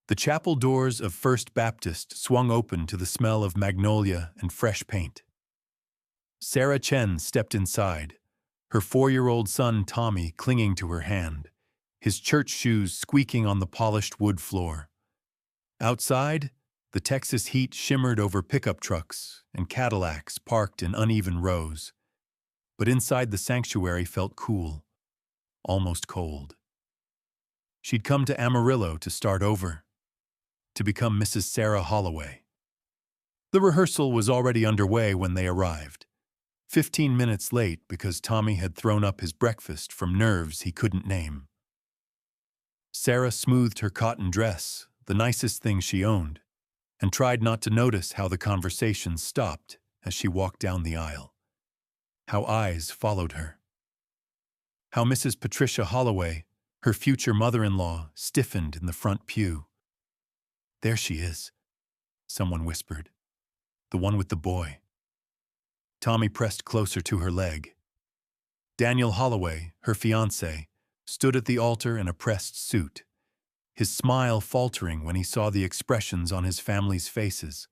The chapel doors of First Baptist swung open to the smell of magnolia and fresh paint. Sarah Chen stepped inside, her 4-year-old son Tommy clinging to her hand, his church shoes squeaking on the polished wood floor. Outside, the Texas heat shimmered over pickup trucks and Cadillacs parked in uneven rows. But inside the sanctuary felt cool, almost cold. She'd come to Amarillo to start over, to become Mrs. Sarah Holloway. The rehearsal was already underway when they arrived, 15 minutes late because Tommy had thrown up his breakfast from nerves he couldn't name. Sarah smoothed her cotton dress, the nicest thing she owned, and tried not to notice how the conversation stopped as she walked down the aisle. How eyes followed her. How Mrs. Patricia Holloway, her future mother-in-law, stiffened in the front pew. "There she is," someone whispered. "The one with the boy." Tommy pressed closer to her leg. Daniel Holloway, her fiancé, stood at the altar in a pressed suit, his smile faltering when he saw the expressions on his family's faces.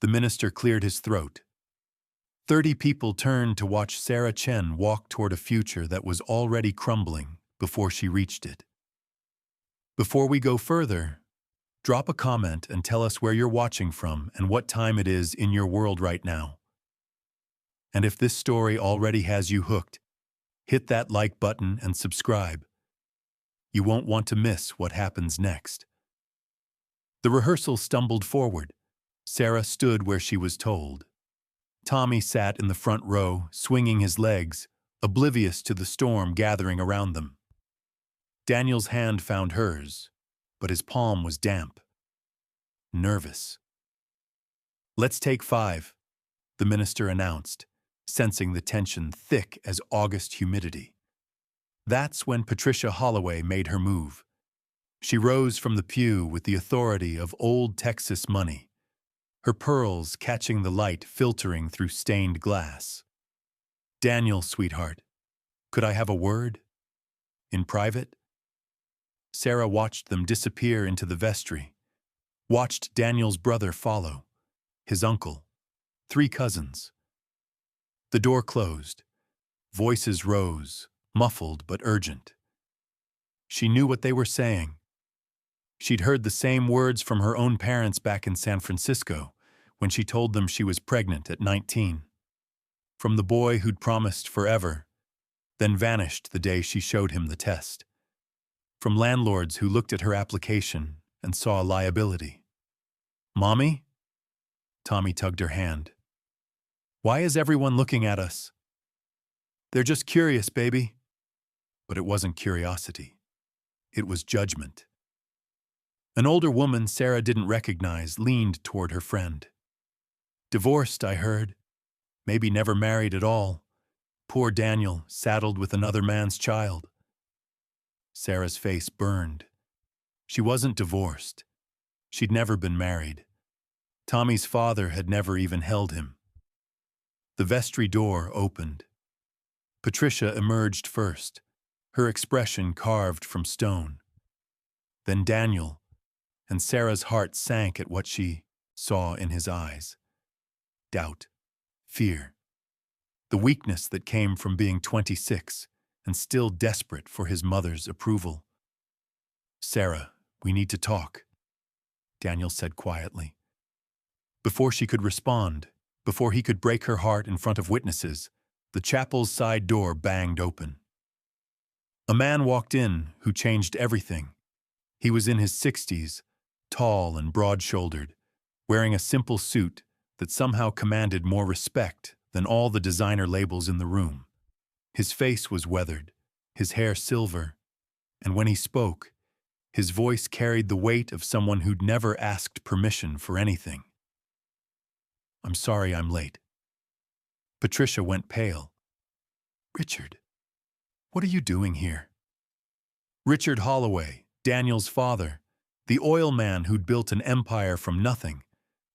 The minister cleared his throat. 30 people turned to watch Sarah Chen walk toward a future that was already crumbling before she reached it. Before we go further, drop a comment and tell us where you're watching from and what time it is in your world right now. And if this story already has you hooked, hit that like button and subscribe. You won't want to miss what happens next. The rehearsal stumbled forward. Sarah stood where she was told. Tommy sat in the front row, swinging his legs, oblivious to the storm gathering around them. Daniel's hand found hers, but his palm was damp. Nervous. "Let's take 5, the minister announced, sensing the tension thick as August humidity. That's when Patricia Holloway made her move. She rose from the pew with the authority of old Texas money, her pearls catching the light filtering through stained glass. "Daniel, sweetheart, could I have a word? In private?" Sarah watched them disappear into the vestry, watched Daniel's brother follow, his uncle, 3 cousins. The door closed. Voices rose, muffled but urgent. She knew what they were saying. She'd heard the same words from her own parents back in San Francisco when she told them she was pregnant at 19. From the boy who'd promised forever, then vanished the day she showed him the test. From landlords who looked at her application and saw a liability. "Mommy?" Tommy tugged her hand. "Why is everyone looking at us?" "They're just curious, baby." But it wasn't curiosity. It was judgment. An older woman Sarah didn't recognize leaned toward her friend. "Divorced, I heard. Maybe never married at all. Poor Daniel, saddled with another man's child." Sarah's face burned. She wasn't divorced. She'd never been married. Tommy's father had never even held him. The vestry door opened. Patricia emerged first, her expression carved from stone. Then Daniel, and Sarah's heart sank at what she saw in his eyes. Doubt, fear, the weakness that came from being 26 and still desperate for his mother's approval. "Sarah, we need to talk," Daniel said quietly. Before she could respond, before he could break her heart in front of witnesses, the chapel's side door banged open. A man walked in who changed everything. He was in his 60s, tall and broad-shouldered, wearing a simple suit that somehow commanded more respect than all the designer labels in the room. His face was weathered, his hair silver, and when he spoke, his voice carried the weight of someone who'd never asked permission for anything. "I'm sorry I'm late." Patricia went pale. "Richard, what are you doing here?" Richard Holloway, Daniel's father, the oil man who'd built an empire from nothing,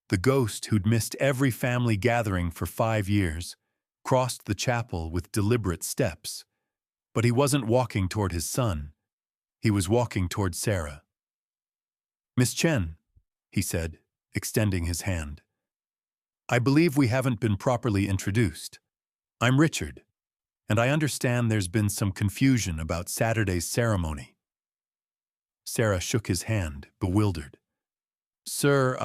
the ghost who'd missed every family gathering for 5 years, crossed the chapel with deliberate steps. But he wasn't walking toward his son. He was walking toward Sarah. Miss Chen, he said, extending his hand. I believe we haven't been properly introduced. I'm Richard, and I understand there's been some confusion about Saturday's ceremony. Sarah shook his hand, bewildered. Sir,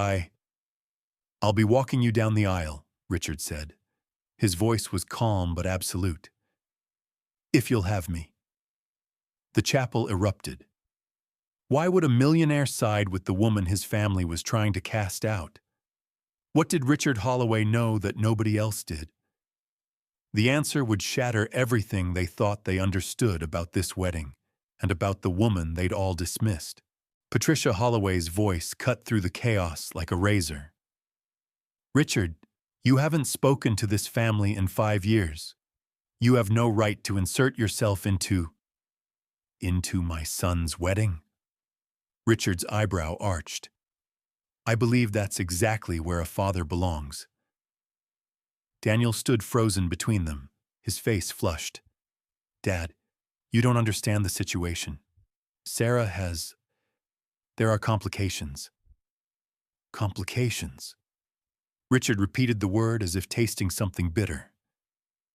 I'll be walking you down the aisle, Richard said. His voice was calm but absolute. If you'll have me. The chapel erupted. Why would a millionaire side with the woman his family was trying to cast out? What did Richard Holloway know that nobody else did? The answer would shatter everything they thought they understood about this wedding and about the woman they'd all dismissed. Patricia Holloway's voice cut through the chaos like a razor. Richard, you haven't spoken to this family in 5 years. You have no right to insert yourself into my son's wedding? Richard's eyebrow arched. I believe that's exactly where a father belongs. Daniel stood frozen between them, his face flushed. Dad, you don't understand the situation. There are complications. Complications. Richard repeated the word as if tasting something bitter.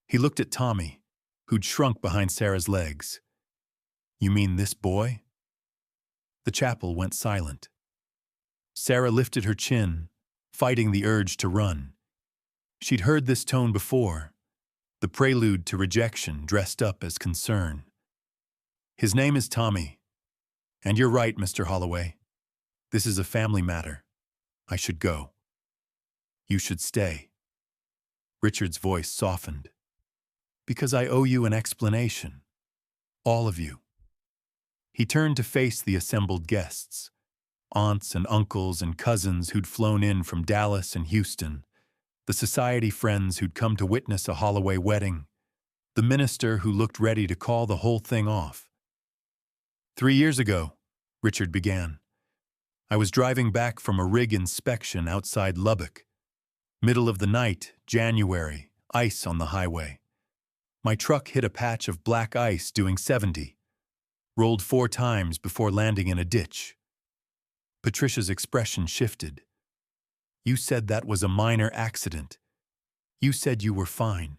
He looked at Tommy, who'd shrunk behind Sarah's legs. You mean this boy? The chapel went silent. Sarah lifted her chin, fighting the urge to run. She'd heard this tone before, the prelude to rejection dressed up as concern. His name is Tommy. And you're right, Mr. Holloway. This is a family matter. I should go. You should stay. Richard's voice softened. Because I owe you an explanation. All of you. He turned to face the assembled guests, aunts and uncles and cousins who'd flown in from Dallas and Houston, the society friends who'd come to witness a Holloway wedding, the minister who looked ready to call the whole thing off. 3 years ago, Richard began, I was driving back from a rig inspection outside Lubbock. Middle of the night, January, ice on the highway. My truck hit a patch of black ice doing 70, rolled 4 times before landing in a ditch. Patricia's expression shifted. You said that was a minor accident. You said you were fine.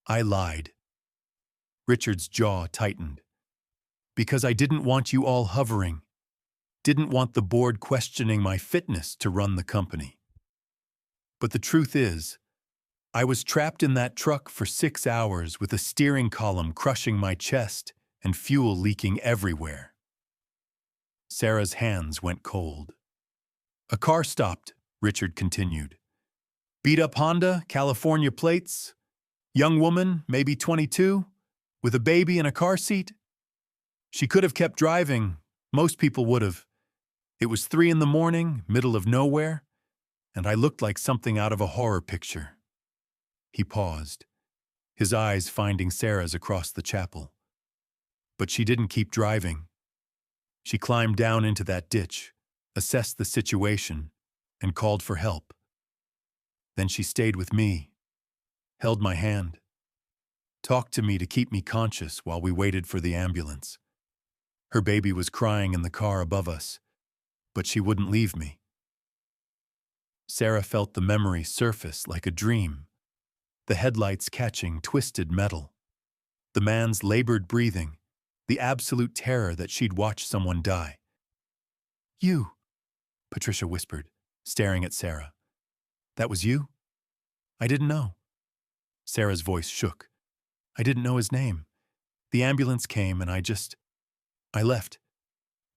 I lied. Richard's jaw tightened. Because I didn't want you all hovering. Didn't want the board questioning my fitness to run the company. But the truth is, I was trapped in that truck for 6 hours with a steering column crushing my chest and fuel leaking everywhere. Sarah's hands went cold. A car stopped, Richard continued. Beat-up Honda, California plates. Young woman, maybe 22, with a baby in a car seat. She could have kept driving. Most people would have. It was 3 a.m, middle of nowhere, and I looked like something out of a horror picture. He paused, his eyes finding Sarah's across the chapel. But she didn't keep driving. She climbed down into that ditch, assessed the situation, and called for help. Then she stayed with me, held my hand, talked to me to keep me conscious while we waited for the ambulance. Her baby was crying in the car above us, but she wouldn't leave me. Sarah felt the memory surface like a dream, the headlights catching twisted metal, the man's labored breathing, the absolute terror that she'd watched someone die. You, Patricia whispered, staring at Sarah. That was you? I didn't know. Sarah's voice shook. I didn't know his name. The ambulance came and I left.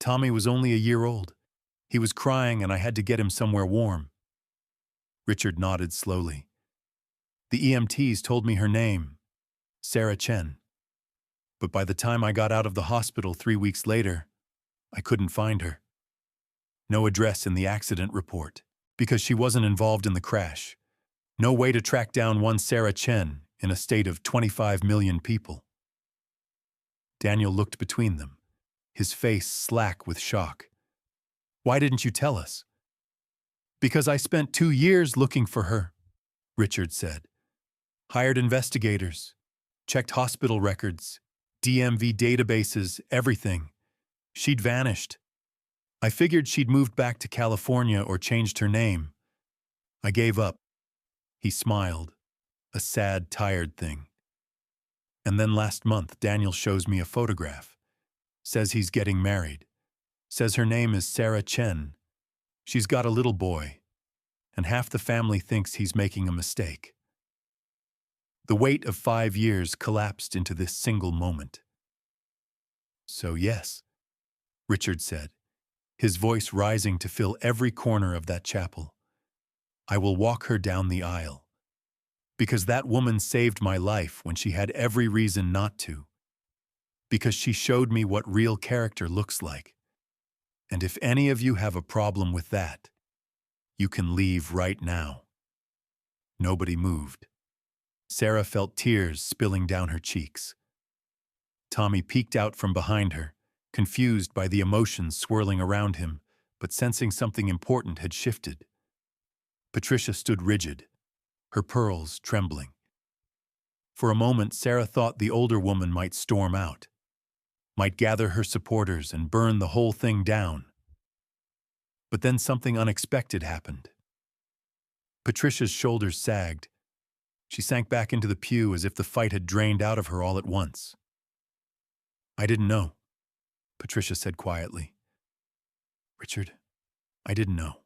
Tommy was only a year old. He was crying and I had to get him somewhere warm. Richard nodded slowly. The EMTs told me her name, Sarah Chen. But by the time I got out of the hospital 3 weeks later, I couldn't find her. No address in the accident report, because she wasn't involved in the crash. No way to track down one Sarah Chen in a state of 25 million people. Daniel looked between them, his face slack with shock. Why didn't you tell us? Because I spent 2 years looking for her, Richard said. Hired investigators, checked hospital records, DMV databases, everything. She'd vanished. I figured she'd moved back to California or changed her name. I gave up. He smiled, a sad, tired thing. And then last month, Daniel shows me a photograph. Says he's getting married. Says her name is Sarah Chen. She's got a little boy. And half the family thinks he's making a mistake. The weight of 5 years collapsed into this single moment. So yes, Richard said, his voice rising to fill every corner of that chapel. I will walk her down the aisle. Because that woman saved my life when she had every reason not to. Because she showed me what real character looks like. And if any of you have a problem with that, you can leave right now. Nobody moved. Sarah felt tears spilling down her cheeks. Tommy peeked out from behind her, confused by the emotions swirling around him, but sensing something important had shifted. Patricia stood rigid, her pearls trembling. For a moment, Sarah thought the older woman might storm out, might gather her supporters and burn the whole thing down. But then something unexpected happened. Patricia's shoulders sagged. She sank back into the pew as if the fight had drained out of her all at once. I didn't know, Patricia said quietly. Richard, I didn't know.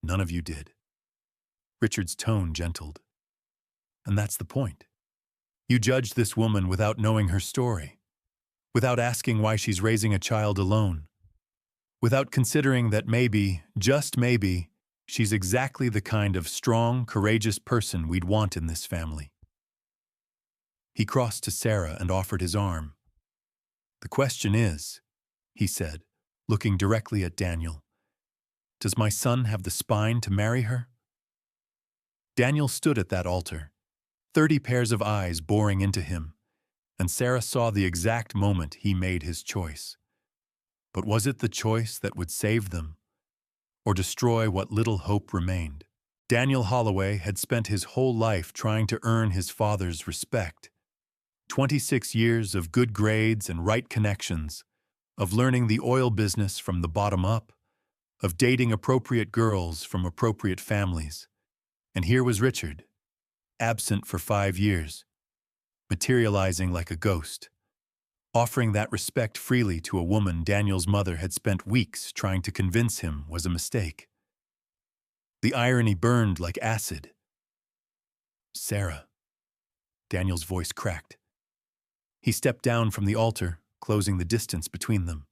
None of you did. Richard's tone gentled. And that's the point. You judged this woman without knowing her story, without asking why she's raising a child alone, without considering that maybe, just maybe, she's exactly the kind of strong, courageous person we'd want in this family. He crossed to Sarah and offered his arm. The question is, he said, looking directly at Daniel, does my son have the spine to marry her? Daniel stood at that altar, 30 pairs of eyes boring into him, and Sarah saw the exact moment he made his choice. But was it the choice that would save them, or destroy what little hope remained? Daniel Holloway had spent his whole life trying to earn his father's respect. 26 years of good grades and right connections, of learning the oil business from the bottom up, of dating appropriate girls from appropriate families. And here was Richard, absent for 5 years, materializing like a ghost, offering that respect freely to a woman Daniel's mother had spent weeks trying to convince him was a mistake. The irony burned like acid. Sarah. Daniel's voice cracked. He stepped down from the altar, closing the distance between them.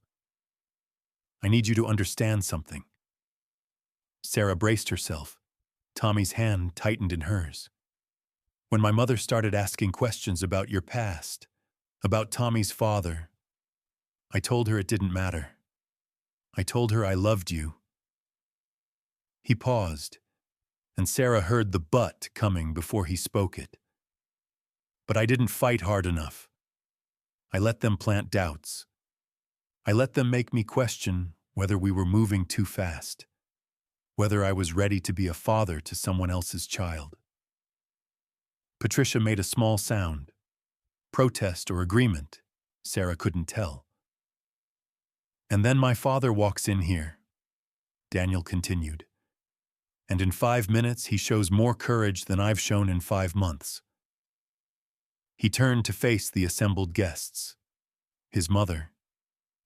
I need you to understand something. Sarah braced herself. Tommy's hand tightened in hers. When my mother started asking questions about your past, about Tommy's father, I told her it didn't matter. I told her I loved you. He paused, and Sarah heard the but coming before he spoke it. But I didn't fight hard enough. I let them plant doubts. I let them make me question whether we were moving too fast, whether I was ready to be a father to someone else's child. Patricia made a small sound. Protest or agreement, Sarah couldn't tell. And then my father walks in here, Daniel continued. And in 5 minutes he shows more courage than I've shown in 5 months. He turned to face the assembled guests. His mother,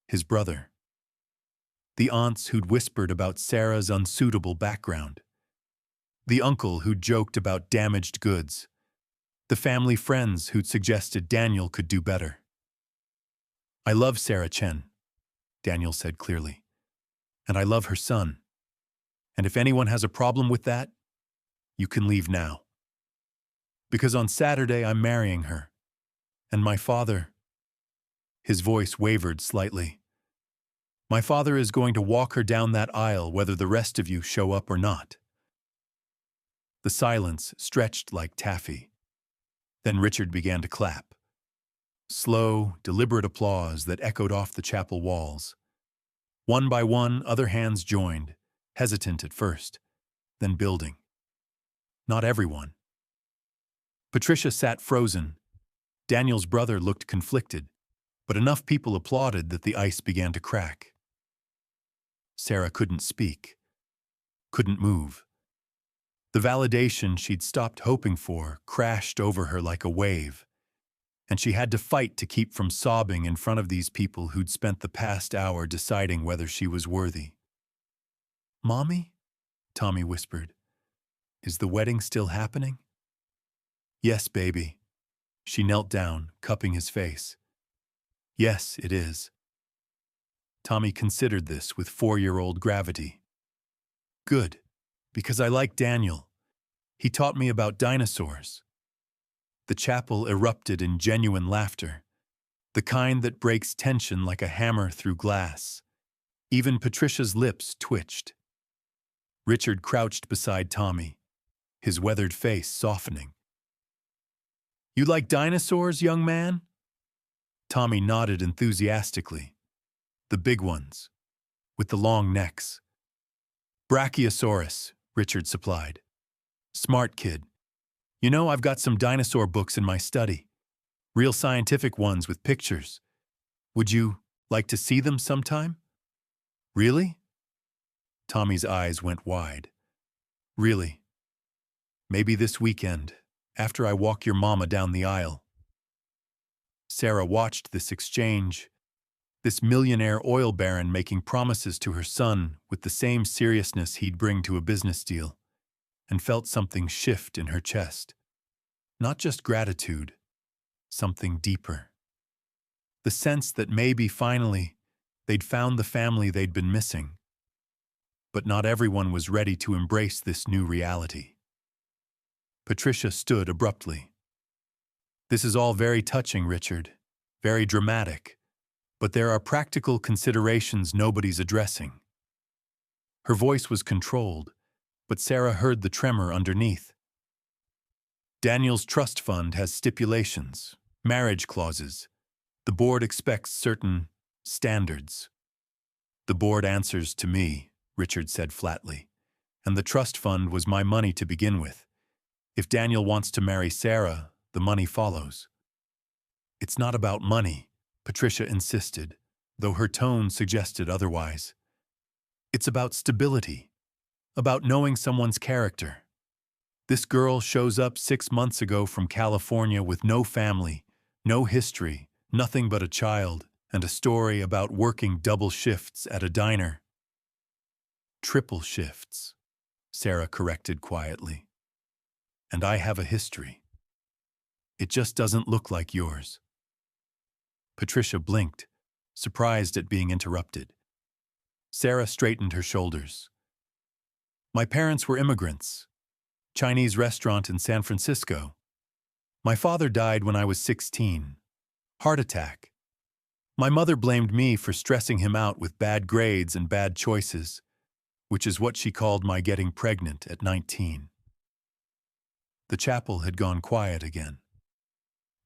his brother, the aunts who'd whispered about Sarah's unsuitable background, the uncle who'd joked about damaged goods, the family friends who'd suggested Daniel could do better. I love Sarah Chen, Daniel said clearly, and I love her son. And if anyone has a problem with that, you can leave now. Because on Saturday I'm marrying her, and my father, his voice wavered slightly. My father is going to walk her down that aisle whether the rest of you show up or not. The silence stretched like taffy. Then Richard began to clap. Slow, deliberate applause that echoed off the chapel walls. One by one, other hands joined, hesitant at first, then building. Not everyone. Patricia sat frozen. Daniel's brother looked conflicted, but enough people applauded that the ice began to crack. Sarah couldn't speak, couldn't move. The validation she'd stopped hoping for crashed over her like a wave, and she had to fight to keep from sobbing in front of these people who'd spent the past hour deciding whether she was worthy. "Mommy?" Tommy whispered. "Is the wedding still happening?" "Yes, baby." She knelt down, cupping his face. "Yes, it is." Tommy considered this with 4-year-old gravity. "Good, because I like Daniel. He taught me about dinosaurs." The chapel erupted in genuine laughter, the kind that breaks tension like a hammer through glass. Even Patricia's lips twitched. Richard crouched beside Tommy, his weathered face softening. "You like dinosaurs, young man?" Tommy nodded enthusiastically. "The big ones, with the long necks." "Brachiosaurus," Richard supplied. "Smart kid. You know, I've got some dinosaur books in my study. Real scientific ones with pictures. Would you like to see them sometime?" "Really?" Tommy's eyes went wide. "Really? Maybe this weekend, after I walk your mama down the aisle." Sarah watched this exchange, this millionaire oil baron making promises to her son with the same seriousness he'd bring to a business deal, and felt something shift in her chest. Not just gratitude, something deeper. The sense that maybe finally they'd found the family they'd been missing. But not everyone was ready to embrace this new reality. Patricia stood abruptly. "This is all very touching, Richard, very dramatic, but there are practical considerations nobody's addressing." Her voice was controlled, but Sarah heard the tremor underneath. "Daniel's trust fund has stipulations, marriage clauses. The board expects certain standards." "The board answers to me," Richard said flatly, "and the trust fund was my money to begin with. If Daniel wants to marry Sarah, the money follows." "It's not about money," Patricia insisted, though her tone suggested otherwise. "It's about stability, about knowing someone's character. This girl shows up 6 months ago from California with no family, no history, nothing but a child, and a story about working double shifts at a diner." "Triple shifts," Sarah corrected quietly. "And I have a history. It just doesn't look like yours." Patricia blinked, surprised at being interrupted. Sarah straightened her shoulders. "My parents were immigrants. Chinese restaurant in San Francisco. My father died when I was 16. Heart attack. My mother blamed me for stressing him out with bad grades and bad choices, which is what she called my getting pregnant at 19. The chapel had gone quiet again.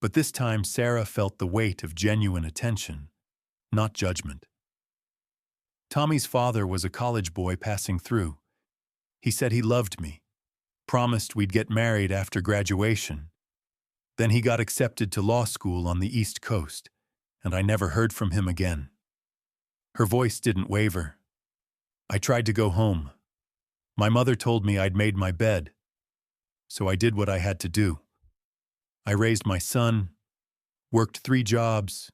But this time Sarah felt the weight of genuine attention, not judgment. Tommy's father was a college boy passing through. He said he loved me, promised we'd get married after graduation. Then he got accepted to law school on the East Coast, and I never heard from him again. Her voice didn't waver. I tried to go home. My mother told me I'd made my bed, so I did what I had to do. I raised my son, worked 3 jobs,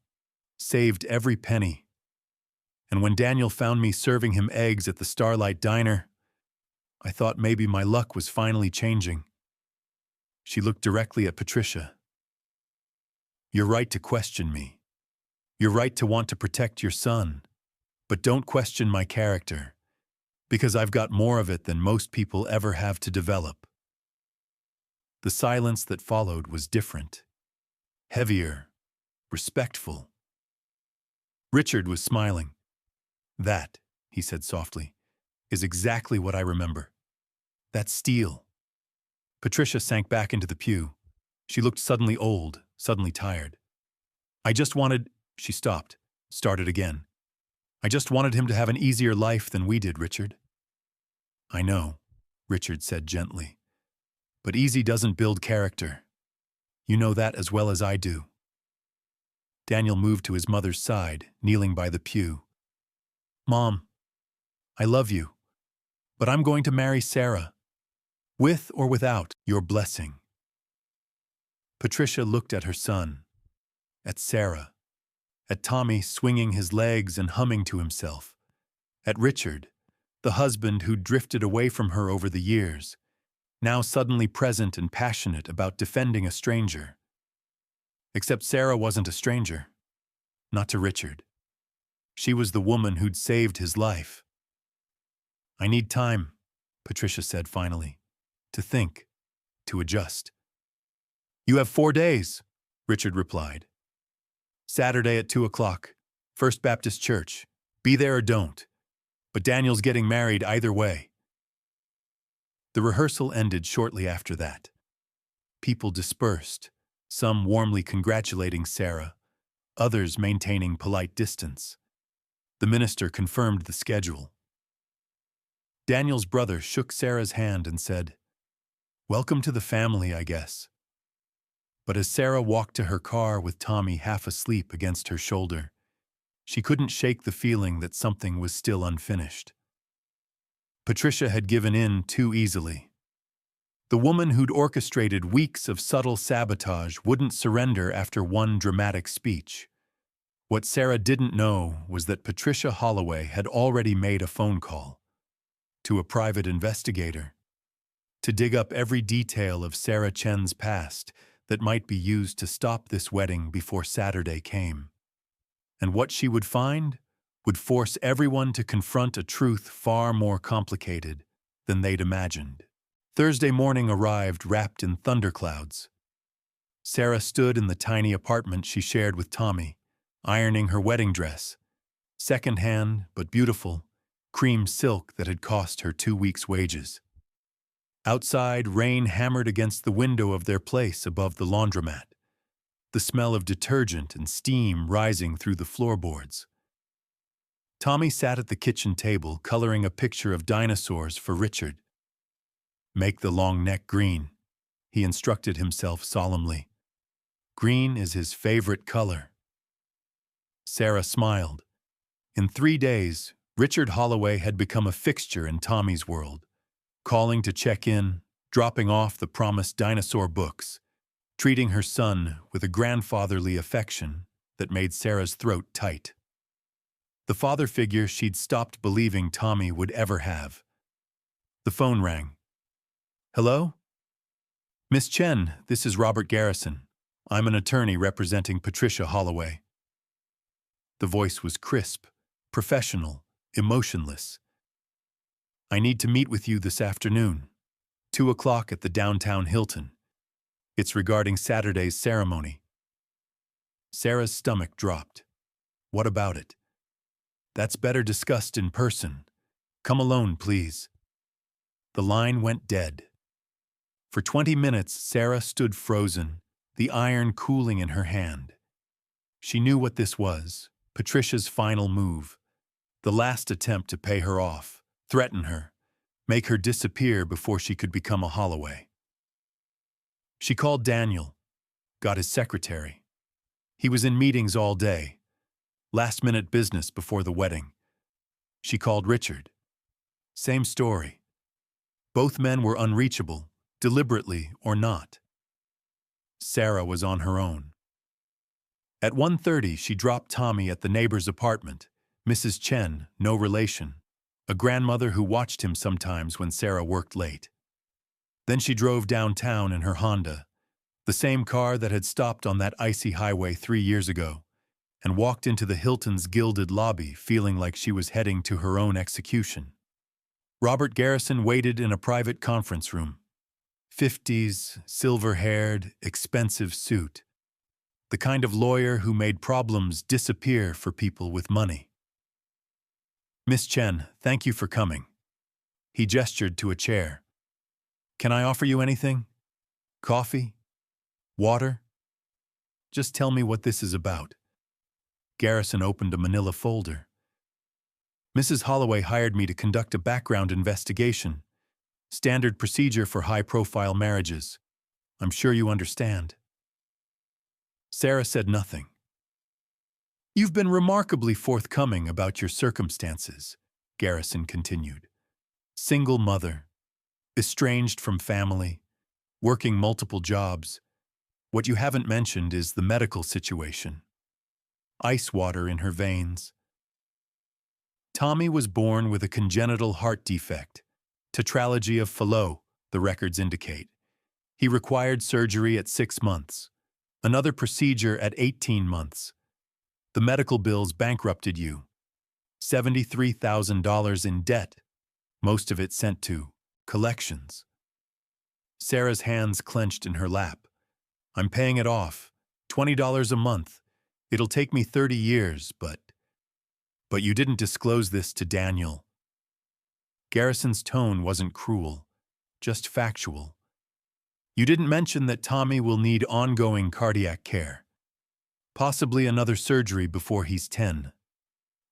saved every penny. And when Daniel found me serving him eggs at the Starlight Diner, I thought maybe my luck was finally changing." She looked directly at Patricia. "You're right to question me. You're right to want to protect your son. But don't question my character, because I've got more of it than most people ever have to develop." The silence that followed was different, heavier, respectful. Richard was smiling. "That," he said softly, "is exactly what I remember. That steel." Patricia sank back into the pew. She looked suddenly old, suddenly tired. "I just wanted—" She stopped, started again. "I just wanted him to have an easier life than we did, Richard." "I know," Richard said gently. "But easy doesn't build character. You know that as well as I do." Daniel moved to his mother's side, kneeling by the pew. "Mom, I love you, but I'm going to marry Sarah, with or without your blessing." Patricia looked at her son, at Sarah, at Tommy swinging his legs and humming to himself, at Richard, the husband who'd drifted away from her over the years, now suddenly present and passionate about defending a stranger. Except Sarah wasn't a stranger, not to Richard. She was the woman who'd saved his life. "I need time," Patricia said finally, "to think, to adjust." "You have 4 days," Richard replied. "Saturday at 2 o'clock, First Baptist Church. Be there or don't. But Daniel's getting married either way." The rehearsal ended shortly after that. People dispersed, some warmly congratulating Sarah, others maintaining polite distance. The minister confirmed the schedule. Daniel's brother shook Sarah's hand and said, "Welcome to the family, I guess." But as Sarah walked to her car with Tommy half asleep against her shoulder, she couldn't shake the feeling that something was still unfinished. Patricia had given in too easily. The woman who'd orchestrated weeks of subtle sabotage wouldn't surrender after one dramatic speech. What Sarah didn't know was that Patricia Holloway had already made a phone call to a private investigator to dig up every detail of Sarah Chen's past that might be used to stop this wedding before Saturday came. And what she would find would force everyone to confront a truth far more complicated than they'd imagined. Thursday morning arrived wrapped in thunderclouds. Sarah stood in the tiny apartment she shared with Tommy, ironing her wedding dress, second-hand but beautiful, cream silk that had cost her 2 weeks' wages. Outside, rain hammered against the window of their place above the laundromat, the smell of detergent and steam rising through the floorboards. Tommy sat at the kitchen table coloring a picture of dinosaurs for Richard. "Make the long neck green," he instructed himself solemnly. Green is his favorite color. Sarah smiled. In 3 days, Richard Holloway had become a fixture in Tommy's world, calling to check in, dropping off the promised dinosaur books, treating her son with a grandfatherly affection that made Sarah's throat tight. The father figure she'd stopped believing Tommy would ever have. The phone rang. "Hello? Miss Chen, this is Robert Garrison. I'm an attorney representing Patricia Holloway." The voice was crisp, professional, emotionless. "I need to meet with you this afternoon, 2 o'clock at the downtown Hilton. It's regarding Saturday's ceremony." Sarah's stomach dropped. "What about it?" "That's better discussed in person. Come alone, please." The line went dead. For 20 minutes, Sarah stood frozen, the iron cooling in her hand. She knew what this was, Patricia's final move, the last attempt to pay her off, threaten her, make her disappear before she could become a Holloway. She called Daniel, got his secretary. He was in meetings all day, last-minute business before the wedding. She called Richard. Same story. Both men were unreachable, deliberately or not. Sarah was on her own. At 1:30, she dropped Tommy at the neighbor's apartment, Mrs. Chen, no relation, a grandmother who watched him sometimes when Sarah worked late. Then she drove downtown in her Honda, the same car that had stopped on that icy highway 3 years ago, and walked into the Hilton's gilded lobby feeling like she was heading to her own execution. Robert Garrison waited in a private conference room. 50s, silver-haired, expensive suit. The kind of lawyer who made problems disappear for people with money. "Miss Chen, thank you for coming." He gestured to a chair. "Can I offer you anything? Coffee? Water? Just tell me what this is about." Garrison opened a manila folder. "Mrs. Holloway hired me to conduct a background investigation. Standard procedure for high-profile marriages. I'm sure you understand." Sarah said nothing. "You've been remarkably forthcoming about your circumstances," Garrison continued. Single mother, estranged from family, working multiple jobs. What you haven't mentioned is the medical situation. Ice water in her veins. Tommy was born with a congenital heart defect, tetralogy of Fallot, the records indicate. He required surgery at 6 months, another procedure at 18 months. The medical bills bankrupted you. $73,000 in debt, most of it sent to collections. Sarah's hands clenched in her lap. I'm paying it off. $20 a month. It'll take me 30 years, but you didn't disclose this to Daniel. Garrison's tone wasn't cruel, just factual. You didn't mention that Tommy will need ongoing cardiac care, possibly another surgery before he's 10,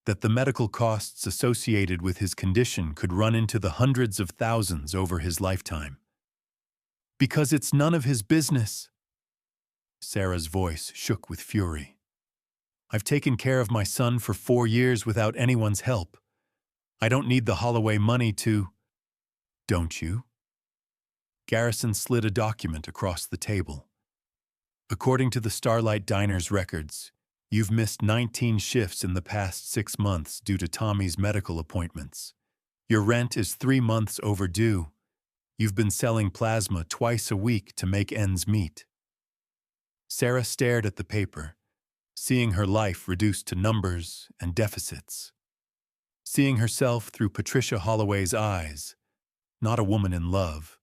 that the medical costs associated with his condition could run into the hundreds of thousands over his lifetime. Because it's none of his business. Sarah's voice shook with fury. I've taken care of my son for 4 years without anyone's help. I don't need the Holloway money to... Don't you? Garrison slid a document across the table. According to the Starlight Diner's records, you've missed 19 shifts in the past 6 months due to Tommy's medical appointments. Your rent is 3 months overdue. You've been selling plasma twice a week to make ends meet. Sarah stared at the paper, seeing her life reduced to numbers and deficits. Seeing herself through Patricia Holloway's eyes, not a woman in love,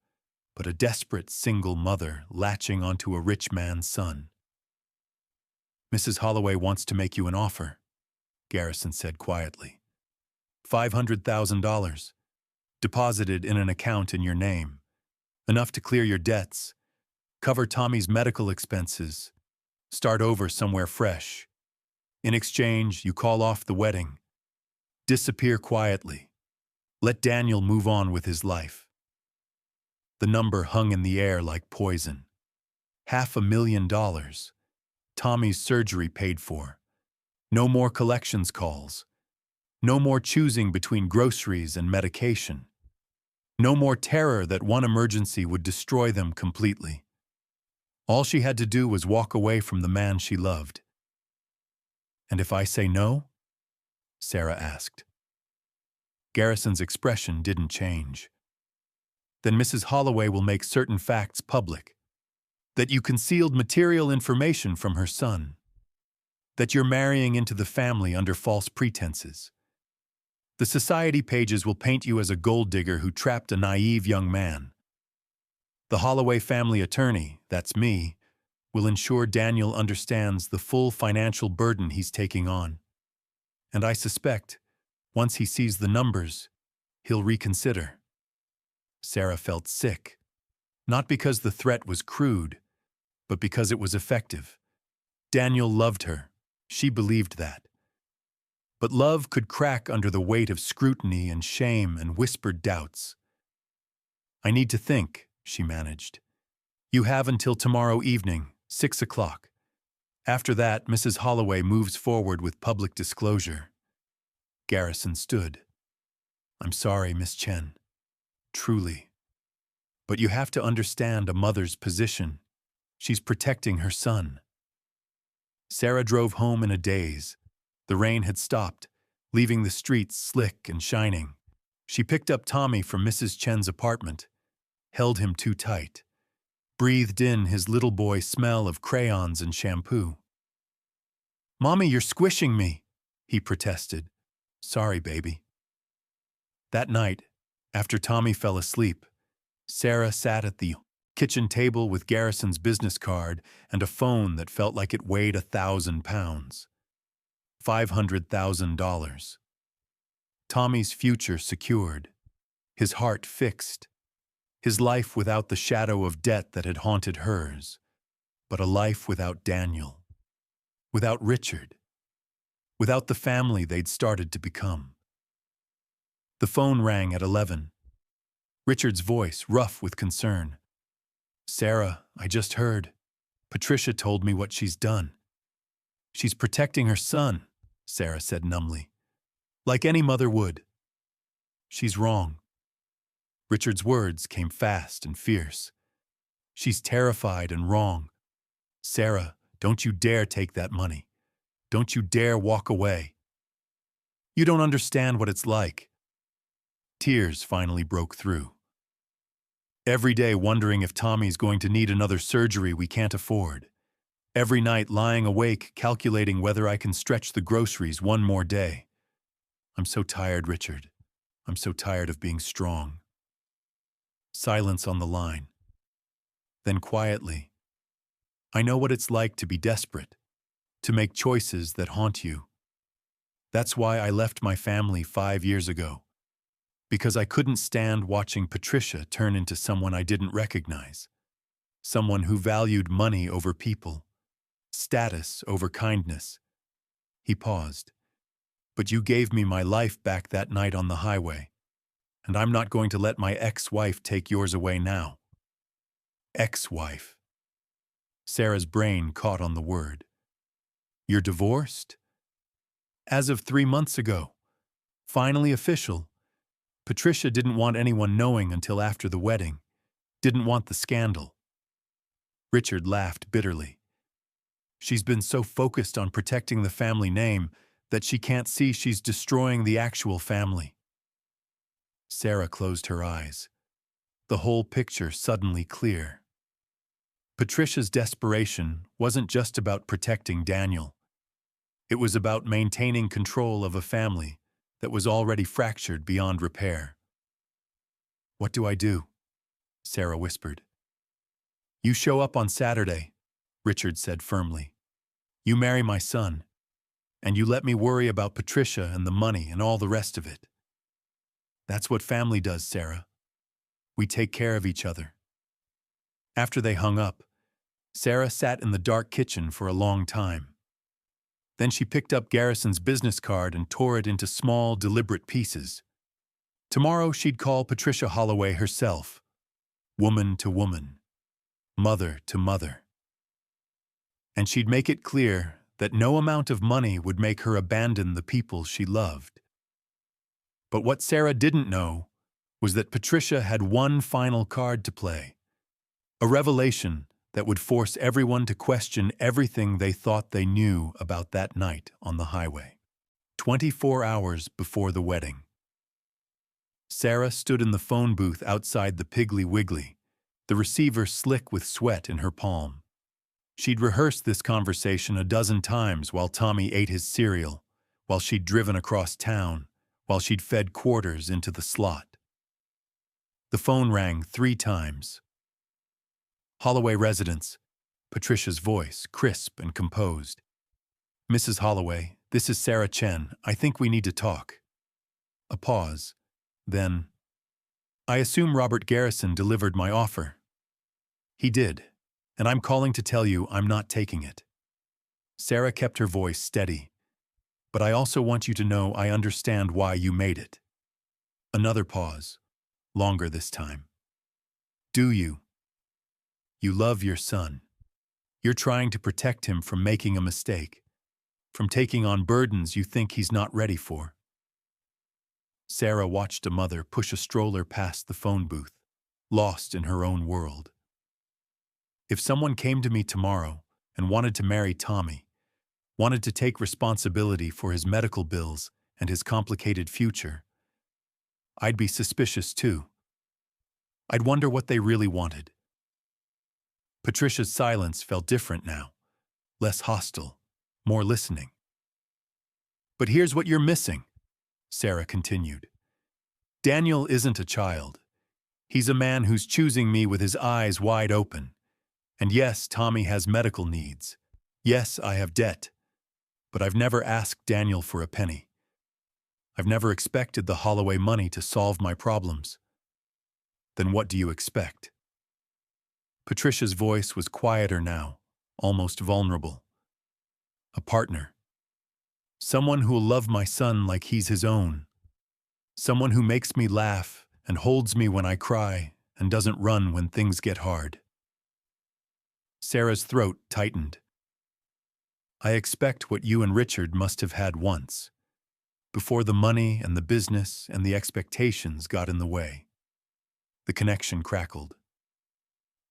but a desperate single mother latching onto a rich man's son. Mrs. Holloway wants to make you an offer, Garrison said quietly. $500,000, deposited in an account in your name, enough to clear your debts, cover Tommy's medical expenses, start over somewhere fresh. In exchange, you call off the wedding, disappear quietly, let Daniel move on with his life. The number hung in the air like poison. $500,000. Tommy's surgery paid for. No more collections calls. No more choosing between groceries and medication. No more terror that one emergency would destroy them completely. All she had to do was walk away from the man she loved. And if I say no? Sarah asked. Garrison's expression didn't change. Then Mrs. Holloway will make certain facts public. That you concealed material information from her son. That you're marrying into the family under false pretenses. The society pages will paint you as a gold digger who trapped a naive young man. The Holloway family attorney, that's me, will ensure Daniel understands the full financial burden he's taking on. And I suspect, once he sees the numbers, he'll reconsider. Sarah felt sick, not because the threat was crude, but because it was effective. Daniel loved her. She believed that. But love could crack under the weight of scrutiny and shame and whispered doubts. I need to think, she managed. You have until tomorrow evening, 6 o'clock. After that, Mrs. Holloway moves forward with public disclosure. Garrison stood. I'm sorry, Miss Chen. Truly. But you have to understand a mother's position. She's protecting her son. Sarah drove home in a daze. The rain had stopped, leaving the streets slick and shining. She picked up Tommy from Mrs. Chen's apartment, held him too tight, breathed in his little boy smell of crayons and shampoo. Mommy, you're squishing me, he protested. Sorry, baby. That night, after Tommy fell asleep, Sarah sat at the kitchen table with Garrison's business card and a phone that felt like it weighed 1,000 pounds. $500,000. Tommy's future secured, his heart fixed, his life without the shadow of debt that had haunted hers, but a life without Daniel, without Richard, without the family they'd started to become. The phone rang at 11. Richard's voice rough with concern. Sarah, I just heard. Patricia told me what she's done. She's protecting her son, Sarah said numbly. Like any mother would. She's wrong. Richard's words came fast and fierce. She's terrified and wrong. Sarah, don't you dare take that money. Don't you dare walk away. You don't understand what it's like. Tears finally broke through. Every day wondering if Tommy's going to need another surgery we can't afford. Every night lying awake calculating whether I can stretch the groceries one more day. I'm so tired, Richard. I'm so tired of being strong. Silence on the line. Then quietly, I know what it's like to be desperate, to make choices that haunt you. That's why I left my family 5 years ago. Because I couldn't stand watching Patricia turn into someone I didn't recognize. Someone who valued money over people, status over kindness. He paused. But you gave me my life back that night on the highway, and I'm not going to let my ex-wife take yours away now. Ex-wife. Sarah's brain caught on the word. You're divorced? As of 3 months ago. Finally official. Patricia didn't want anyone knowing until after the wedding. Didn't want the scandal. Richard laughed bitterly. She's been so focused on protecting the family name that she can't see she's destroying the actual family. Sarah closed her eyes. The whole picture suddenly clear. Patricia's desperation wasn't just about protecting Daniel. It was about maintaining control of a family that was already fractured beyond repair. What do I do? Sarah whispered. You show up on Saturday, Richard said firmly. You marry my son, and you let me worry about Patricia and the money and all the rest of it. That's what family does, Sarah. We take care of each other. After they hung up, Sarah sat in the dark kitchen for a long time. Then she picked up Garrison's business card and tore it into small, deliberate pieces. Tomorrow she'd call Patricia Holloway herself, woman to woman, mother to mother. And she'd make it clear that no amount of money would make her abandon the people she loved. But what Sarah didn't know was that Patricia had one final card to play, a revelation that would force everyone to question everything they thought they knew about that night on the highway. 24 hours before the wedding. Sarah stood in the phone booth outside the Piggly Wiggly, the receiver slick with sweat in her palm. She'd rehearsed this conversation a dozen times while Tommy ate his cereal, while she'd driven across town, while she'd fed quarters into the slot. The phone rang 3 times. Holloway residence, Patricia's voice, crisp and composed. Mrs. Holloway, this is Sarah Chen. I think we need to talk. A pause. Then, I assume Robert Garrison delivered my offer. He did, and I'm calling to tell you I'm not taking it. Sarah kept her voice steady. But I also want you to know I understand why you made it. Another pause, longer this time. Do you? You love your son. You're trying to protect him from making a mistake, from taking on burdens you think he's not ready for. Sarah watched a mother push a stroller past the phone booth, lost in her own world. If someone came to me tomorrow and wanted to marry Tommy, wanted to take responsibility for his medical bills and his complicated future, I'd be suspicious too. I'd wonder what they really wanted. Patricia's silence felt different now, less hostile, more listening. But here's what you're missing, Sarah continued. Daniel isn't a child. He's a man who's choosing me with his eyes wide open. And yes, Tommy has medical needs. Yes, I have debt. But I've never asked Daniel for a penny. I've never expected the Holloway money to solve my problems. Then what do you expect? Patricia's voice was quieter now, almost vulnerable. A partner. Someone who'll love my son like he's his own. Someone who makes me laugh and holds me when I cry and doesn't run when things get hard. Sarah's throat tightened. I expect what you and Richard must have had once. before the money and the business and the expectations got in the way. The connection crackled.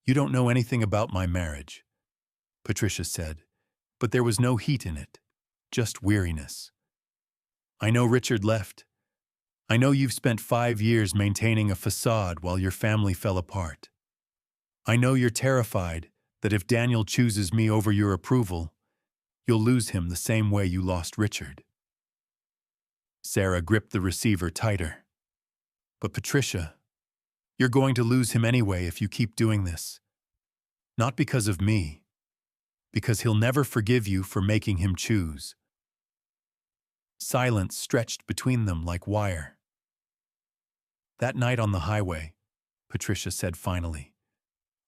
"You don't know anything about my marriage," Patricia said, but there was no heat in it, just weariness. "I know Richard left. I know you've spent 5 years maintaining a facade while your family fell apart. I know you're terrified that if Daniel chooses me over your approval, you'll lose him the same way you lost Richard." Sarah gripped the receiver tighter. "But Patricia, you're going to lose him anyway if you keep doing this. Not because of me, because he'll never forgive you for making him choose." Silence stretched between them like wire. "That night on the highway," Patricia said finally,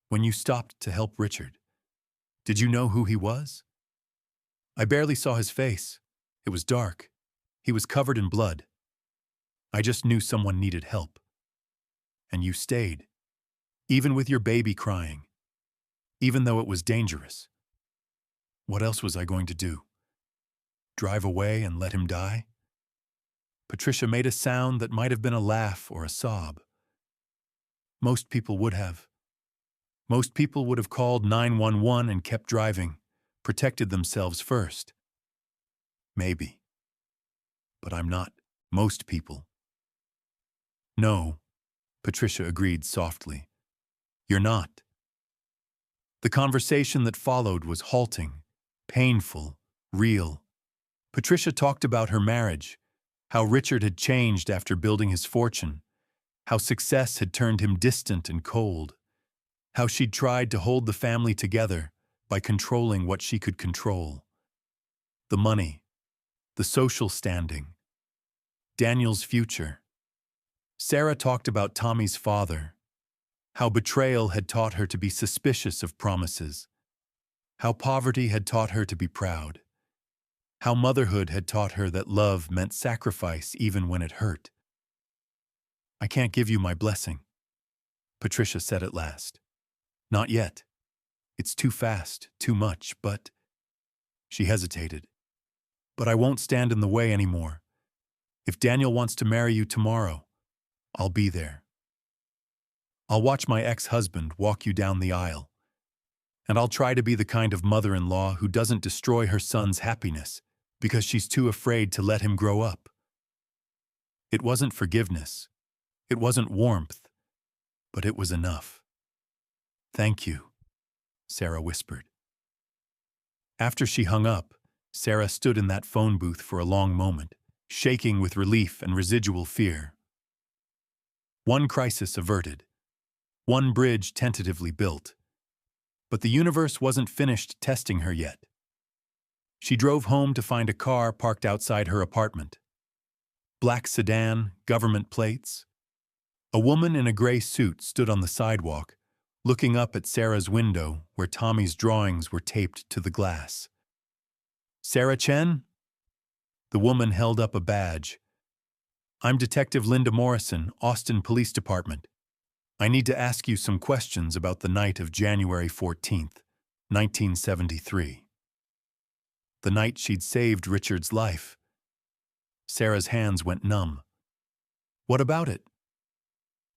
"when you stopped to help Richard, did you know who he was?" "I barely saw his face. It was dark. He was covered in blood. I just knew someone needed help. And you stayed, even with your baby crying, even though it was dangerous. What else was I going to do? Drive away and let him die?" Patricia made a sound that might have been a laugh or a sob. "Most people would have. Most people would have called 911 and kept driving, protected themselves first. Maybe. But I'm not most people." "No," Patricia agreed softly. "You're not." The conversation that followed was halting, painful, real. Patricia talked about her marriage, how Richard had changed after building his fortune, how success had turned him distant and cold, how she'd tried to hold the family together by controlling what she could control. The money, the social standing, Daniel's future. Sarah talked about Tommy's father, how betrayal had taught her to be suspicious of promises, how poverty had taught her to be proud, how motherhood had taught her that love meant sacrifice even when it hurt. "I can't give you my blessing," Patricia said at last. "Not yet. It's too fast, too much, but—" She hesitated. "But I won't stand in the way anymore. If Daniel wants to marry you tomorrow, I'll be there. I'll watch my ex-husband walk you down the aisle. And I'll try to be the kind of mother-in-law who doesn't destroy her son's happiness because she's too afraid to let him grow up." It wasn't forgiveness. It wasn't warmth. But it was enough. "Thank you," Sarah whispered. After she hung up, Sarah stood in that phone booth for a long moment, shaking with relief and residual fear. One crisis averted. One bridge tentatively built. But the universe wasn't finished testing her yet. She drove home to find a car parked outside her apartment. Black sedan, government plates. A woman in a gray suit stood on the sidewalk, looking up at Sarah's window where Tommy's drawings were taped to the glass. "Sarah Chen?" The woman held up a badge. "I'm Detective Linda Morrison, Austin Police Department. I need to ask you some questions about the night of January 14th, 1973. The night she'd saved Richard's life." Sarah's hands went numb. "What about it?"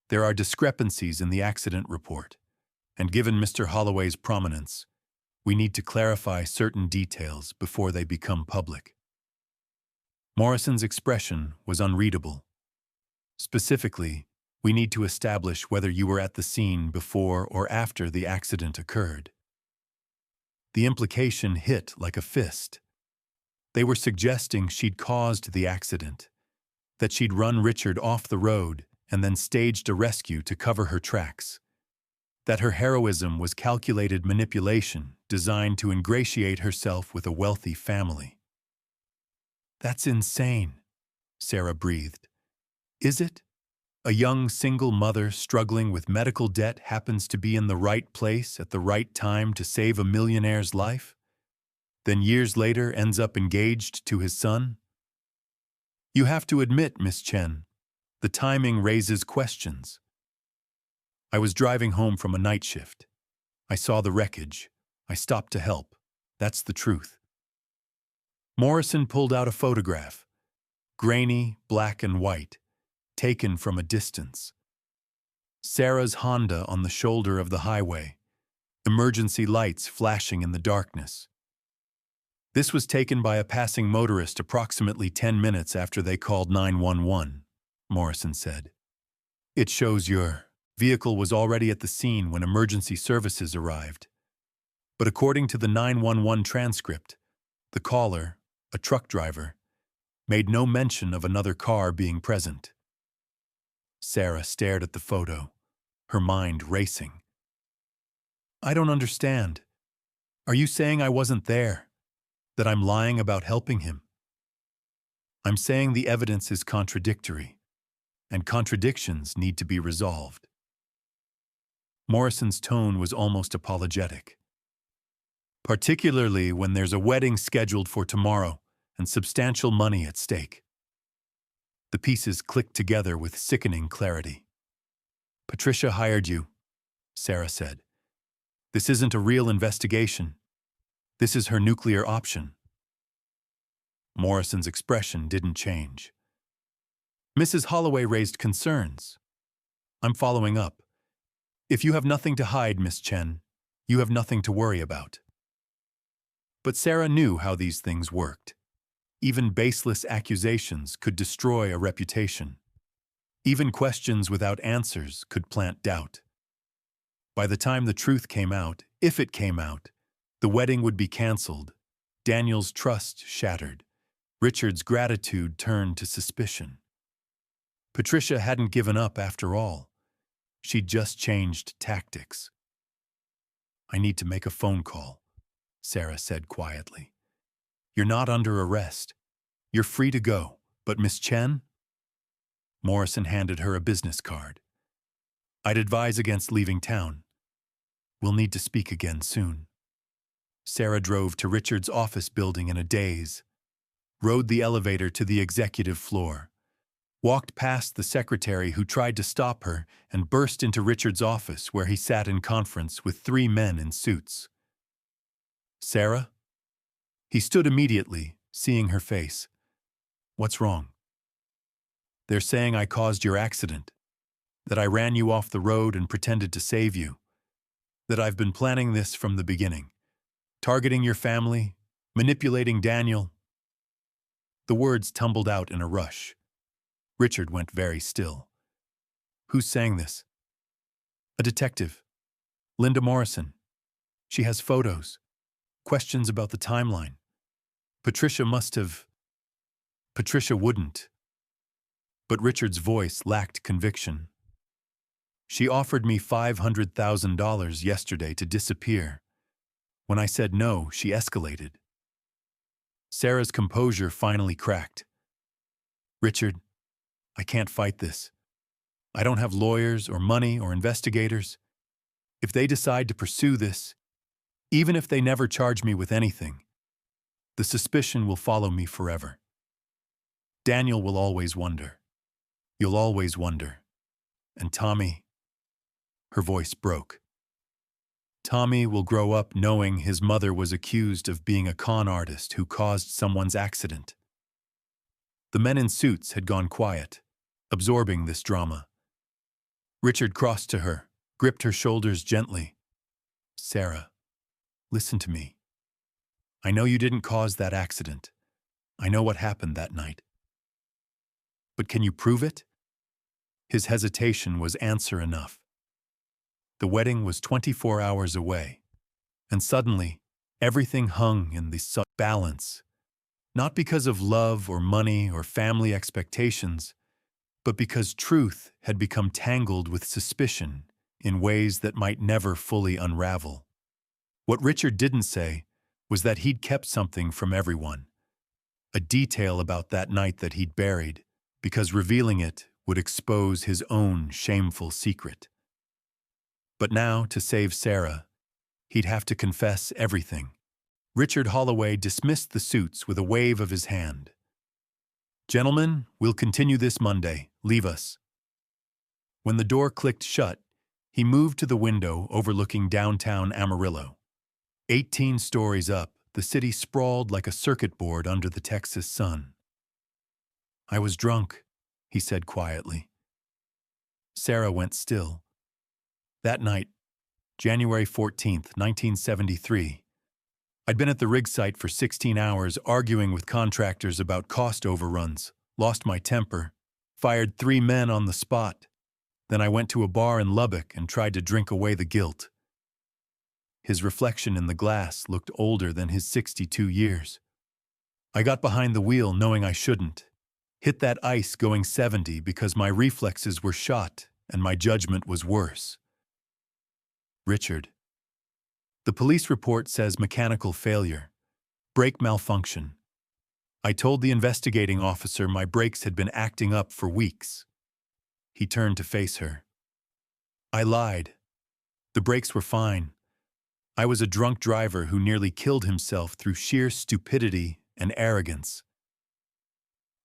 "There are discrepancies in the accident report, and given Mr. Holloway's prominence, we need to clarify certain details before they become public." Morrison's expression was unreadable. "Specifically, we need to establish whether you were at the scene before or after the accident occurred." The implication hit like a fist. They were suggesting she'd caused the accident, that she'd run Richard off the road and then staged a rescue to cover her tracks, that her heroism was calculated manipulation designed to ingratiate herself with a wealthy family. "That's insane," Sarah breathed. "Is it? A young single mother struggling with medical debt happens to be in the right place at the right time to save a millionaire's life, then years later ends up engaged to his son? You have to admit, Miss Chen, the timing raises questions." "I was driving home from a night shift. I saw the wreckage. I stopped to help. That's the truth." Morrison pulled out a photograph. grainy, black and white, taken from a distance. Sarah's Honda on the shoulder of the highway, emergency lights flashing in the darkness. This was taken by a passing motorist approximately 10 minutes after they called 911, Morrison said. It shows your vehicle was already at the scene when emergency services arrived. But according to the 911 transcript, the caller, a truck driver, made no mention of another car being present. Sarah stared at the photo, her mind racing. I don't understand. Are you saying I wasn't there? That I'm lying about helping him? I'm saying the evidence is contradictory, and contradictions need to be resolved. Morrison's tone was almost apologetic. Particularly when there's a wedding scheduled for tomorrow and substantial money at stake. The pieces clicked together with sickening clarity. Patricia hired you, Sarah said. This isn't a real investigation. This is her nuclear option. Morrison's expression didn't change. Mrs. Holloway raised concerns. I'm following up. If you have nothing to hide, Miss Chen, you have nothing to worry about. But Sarah knew how these things worked. Even baseless accusations could destroy a reputation. Even questions without answers could plant doubt. By the time the truth came out, if it came out, the wedding would be canceled, Daniel's trust shattered, Richard's gratitude turned to suspicion. Patricia hadn't given up after all. She'd just changed tactics. I need to make a phone call, Sarah said quietly. You're not under arrest. You're free to go, but Miss Chen? Morrison handed her a business card. I'd advise against leaving town. We'll need to speak again soon. Sarah drove to Richard's office building in a daze, rode the elevator to the executive floor, walked past the secretary who tried to stop her and burst into Richard's office where he sat in conference with 3 men in suits. Sarah? He stood immediately, seeing her face. What's wrong? They're saying I caused your accident, that I ran you off the road and pretended to save you, that I've been planning this from the beginning, targeting your family, manipulating Daniel. The words tumbled out in a rush. Richard went very still. Who's saying this? A detective. Linda Morrison. She has photos. Questions about the timeline. Patricia must have... Patricia wouldn't. But Richard's voice lacked conviction. She offered me $500,000 yesterday to disappear. When I said no, she escalated. Sarah's composure finally cracked. Richard, I can't fight this. I don't have lawyers or money or investigators. If they decide to pursue this, even if they never charge me with anything, the suspicion will follow me forever. Daniel will always wonder. You'll always wonder. And Tommy... Her voice broke. Tommy will grow up knowing his mother was accused of being a con artist who caused someone's accident. The men in suits had gone quiet, absorbing this drama. Richard crossed to her, gripped her shoulders gently. Sarah, listen to me. I know you didn't cause that accident. I know what happened that night. But can you prove it? His hesitation was answer enough. The wedding was 24 hours away, and suddenly, everything hung in the balance, not because of love or money or family expectations, but because truth had become tangled with suspicion in ways that might never fully unravel. What Richard didn't say was that he'd kept something from everyone, a detail about that night that he'd buried, because revealing it would expose his own shameful secret. But now, to save Sarah, he'd have to confess everything. Richard Holloway dismissed the suits with a wave of his hand. Gentlemen, we'll continue this Monday. Leave us. When the door clicked shut, he moved to the window overlooking downtown Amarillo. 18 stories up, the city sprawled like a circuit board under the Texas sun. I was drunk, he said quietly. Sarah went still. That night, January 14th, 1973, I'd been at the rig site for 16 hours arguing with contractors about cost overruns, lost my temper, fired 3 men on the spot. Then I went to a bar in Lubbock and tried to drink away the guilt. His reflection in the glass looked older than his 62 years. I got behind the wheel knowing I shouldn't. Hit that ice going 70 because my reflexes were shot and my judgment was worse. Richard. The police report says mechanical failure, brake malfunction. I told the investigating officer my brakes had been acting up for weeks. He turned to face her. I lied. The brakes were fine. I was a drunk driver who nearly killed himself through sheer stupidity and arrogance.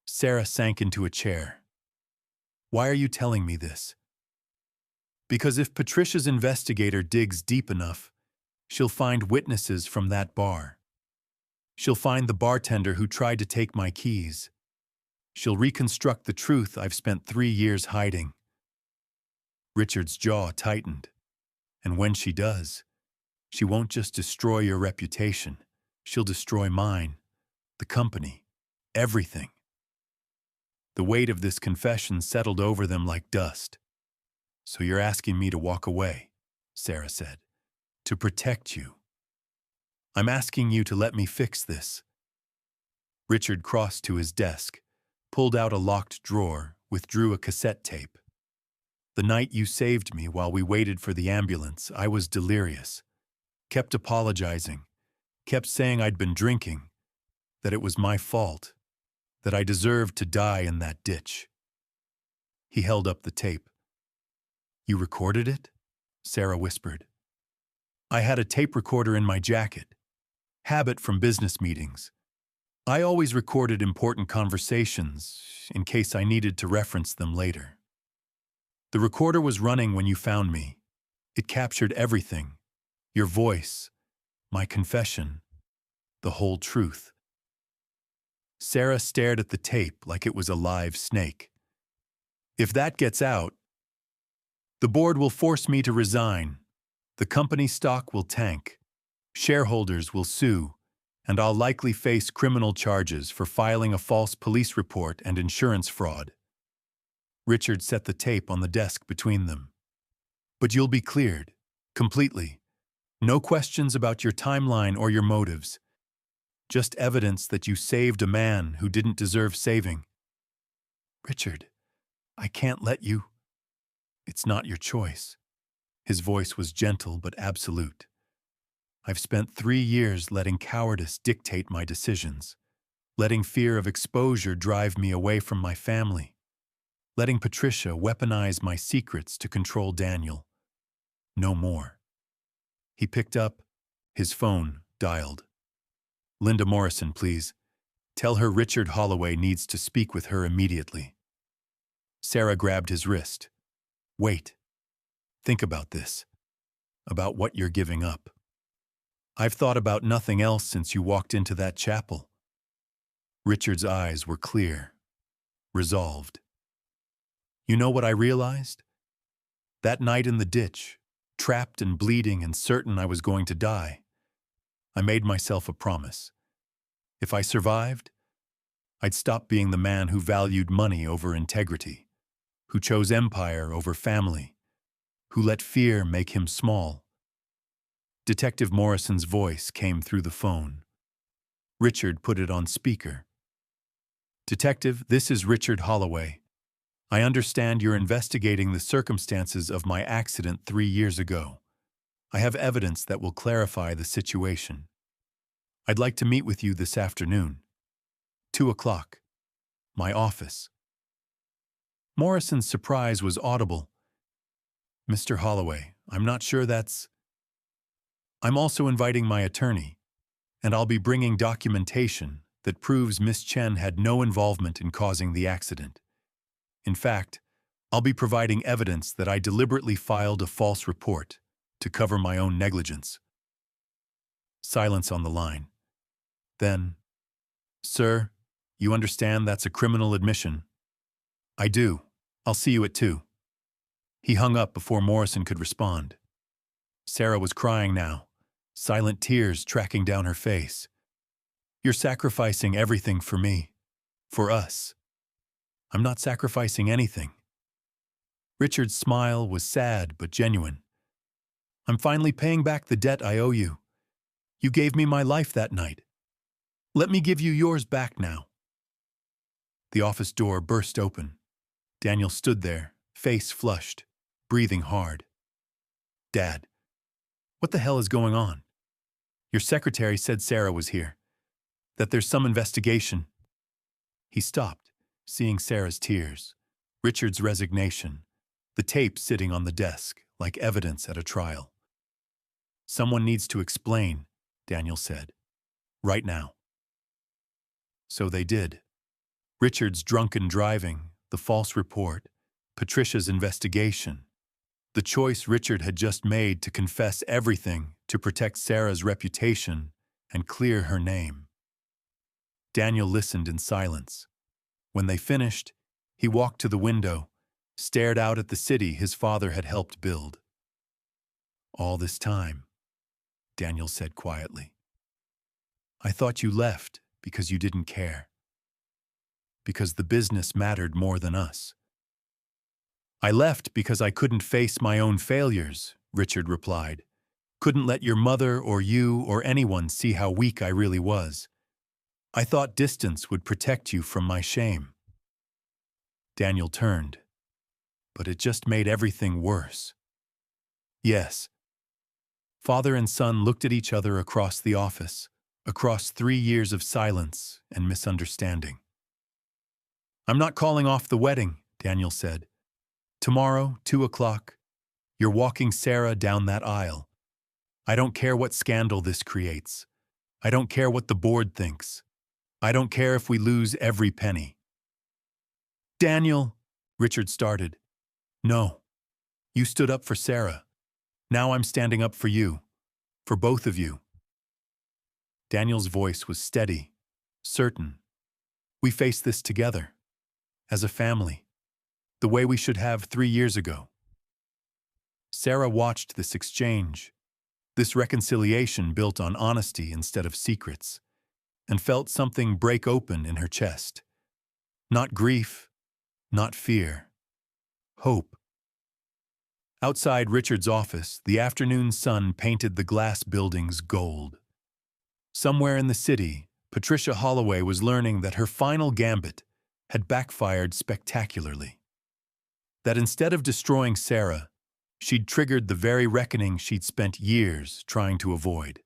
Sarah sank into a chair. Why are you telling me this? Because if Patricia's investigator digs deep enough, she'll find witnesses from that bar. She'll find the bartender who tried to take my keys. She'll reconstruct the truth I've spent 3 years hiding. Richard's jaw tightened. And when she does, she won't just destroy your reputation. She'll destroy mine, the company, everything. The weight of this confession settled over them like dust. So you're asking me to walk away, Sarah said, to protect you. I'm asking you to let me fix this. Richard crossed to his desk, pulled out a locked drawer, withdrew a cassette tape. The night you saved me while we waited for the ambulance, I was delirious. Kept apologizing, kept saying I'd been drinking, that it was my fault, that I deserved to die in that ditch. He held up the tape. You recorded it? Sarah whispered. I had a tape recorder in my jacket. Habit from business meetings. I always recorded important conversations in case I needed to reference them later. The recorder was running when you found me. It captured everything. Your voice, my confession, the whole truth. Sarah stared at the tape like it was a live snake. If that gets out, the board will force me to resign. The company stock will tank. Shareholders will sue, and I'll likely face criminal charges for filing a false police report and insurance fraud. Richard set the tape on the desk between them. But you'll be cleared, completely. No questions about your timeline or your motives. Just evidence that you saved a man who didn't deserve saving. Richard, I can't let you. It's not your choice. His voice was gentle but absolute. I've spent 3 years letting cowardice dictate my decisions, letting fear of exposure drive me away from my family, letting Patricia weaponize my secrets to control Daniel. No more. He picked up. His phone dialed. Linda Morrison, please. Tell her Richard Holloway needs to speak with her immediately. Sarah grabbed his wrist. Wait. Think about this. About what you're giving up. I've thought about nothing else since you walked into that chapel. Richard's eyes were clear, resolved. You know what I realized? That night in the ditch, trapped and bleeding and certain I was going to die, I made myself a promise. If I survived, I'd stop being the man who valued money over integrity, who chose empire over family, who let fear make him small. Detective Morrison's voice came through the phone. Richard put it on speaker. Detective, this is Richard Holloway. I understand you're investigating the circumstances of my accident 3 years ago. I have evidence that will clarify the situation. I'd like to meet with you this afternoon. 2 o'clock. My office. Morrison's surprise was audible. Mr. Holloway, I'm not sure that's... I'm also inviting my attorney, and I'll be bringing documentation that proves Miss Chen had no involvement in causing the accident. In fact, I'll be providing evidence that I deliberately filed a false report to cover my own negligence. Silence on the line. Then, Sir, You understand that's a criminal admission? I do. I'll see you at 2. He hung up before Morrison could respond. Sarah was crying now, silent tears tracking down her face. You're sacrificing everything for me. For us. I'm not sacrificing anything. Richard's smile was sad but genuine. I'm finally paying back the debt I owe you. You gave me my life that night. Let me give you yours back now. The office door burst open. Daniel stood there, face flushed, breathing hard. Dad, what the hell is going on? Your secretary said Sarah was here. That there's some investigation. He stopped, seeing Sarah's tears, Richard's resignation, the tape sitting on the desk like evidence at a trial. Someone needs to explain, Daniel said. Right now. So they did. Richard's drunken driving, the false report, Patricia's investigation, the choice Richard had just made to confess everything to protect Sarah's reputation and clear her name. Daniel listened in silence. When they finished, he walked to the window, stared out at the city his father had helped build. All this time, Daniel said quietly, I thought you left because you didn't care. Because the business mattered more than us. I left because I couldn't face my own failures, Richard replied. Couldn't let your mother or you or anyone see how weak I really was. I thought distance would protect you from my shame. Daniel turned, but it just made everything worse. Yes. Father and son looked at each other across the office, across 3 years of silence and misunderstanding. I'm not calling off the wedding, Daniel said. Tomorrow, 2 o'clock, you're walking Sarah down that aisle. I don't care what scandal this creates. I don't care what the board thinks. I don't care if we lose every penny. Daniel, Richard started. No. You stood up for Sarah. Now I'm standing up for you. For both of you. Daniel's voice was steady, certain. We face this together. As a family. The way we should have 3 years ago. Sarah watched this exchange, this reconciliation built on honesty instead of secrets, and felt something break open in her chest. Not grief, not fear. Hope. Outside Richard's office, the afternoon sun painted the glass buildings gold. Somewhere in the city, Patricia Holloway was learning that her final gambit had backfired spectacularly. That instead of destroying Sarah, she'd triggered the very reckoning she'd spent years trying to avoid.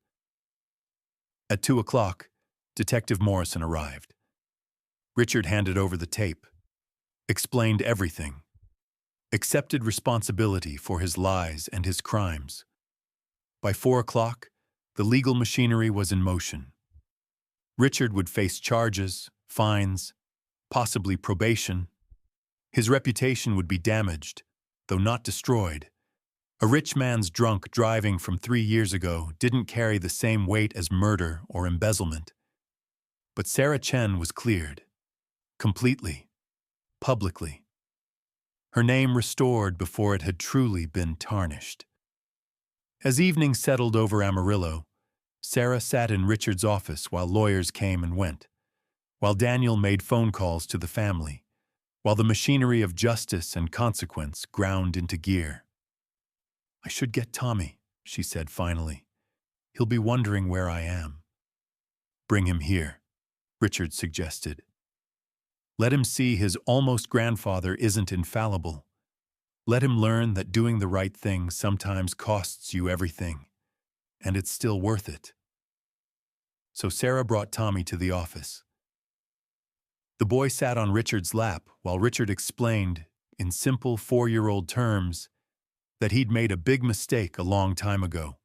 At 2 o'clock, Detective Morrison arrived. Richard handed over the tape, explained everything, accepted responsibility for his lies and his crimes. By 4 o'clock, the legal machinery was in motion. Richard would face charges, fines, possibly probation. His reputation would be damaged, though not destroyed. A rich man's drunk driving from 3 years ago didn't carry the same weight as murder or embezzlement. But Sarah Chen was cleared. Completely. Publicly. Her name restored before it had truly been tarnished. As evening settled over Amarillo, Sarah sat in Richard's office while lawyers came and went, while Daniel made phone calls to the family, while the machinery of justice and consequence ground into gear. I should get Tommy, she said finally. He'll be wondering where I am. Bring him here, Richard suggested. Let him see his almost grandfather isn't infallible. Let him learn that doing the right thing sometimes costs you everything, and it's still worth it. So Sarah brought Tommy to the office. The boy sat on Richard's lap while Richard explained, in simple 4-year-old terms, that he'd made a big mistake a long time ago,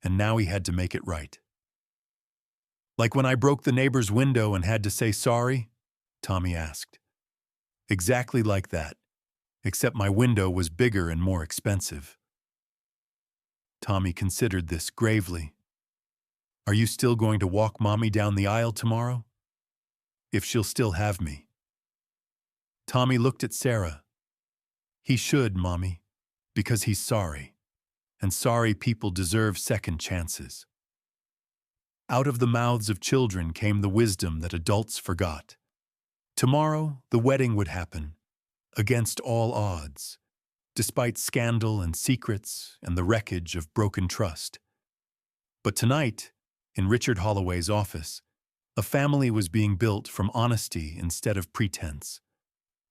and now he had to make it right. Like when I broke the neighbor's window and had to say sorry? Tommy asked. Exactly like that, except my window was bigger and more expensive. Tommy considered this gravely. Are you still going to walk Mommy down the aisle tomorrow? if she'll still have me. Tommy looked at Sarah. He should, Mommy, because he's sorry. And sorry people deserve second chances. Out of the mouths of children came the wisdom that adults forgot. Tomorrow, the wedding would happen, against all odds, despite scandal and secrets and the wreckage of broken trust. But tonight, in Richard Holloway's office, a family was being built from honesty instead of pretense,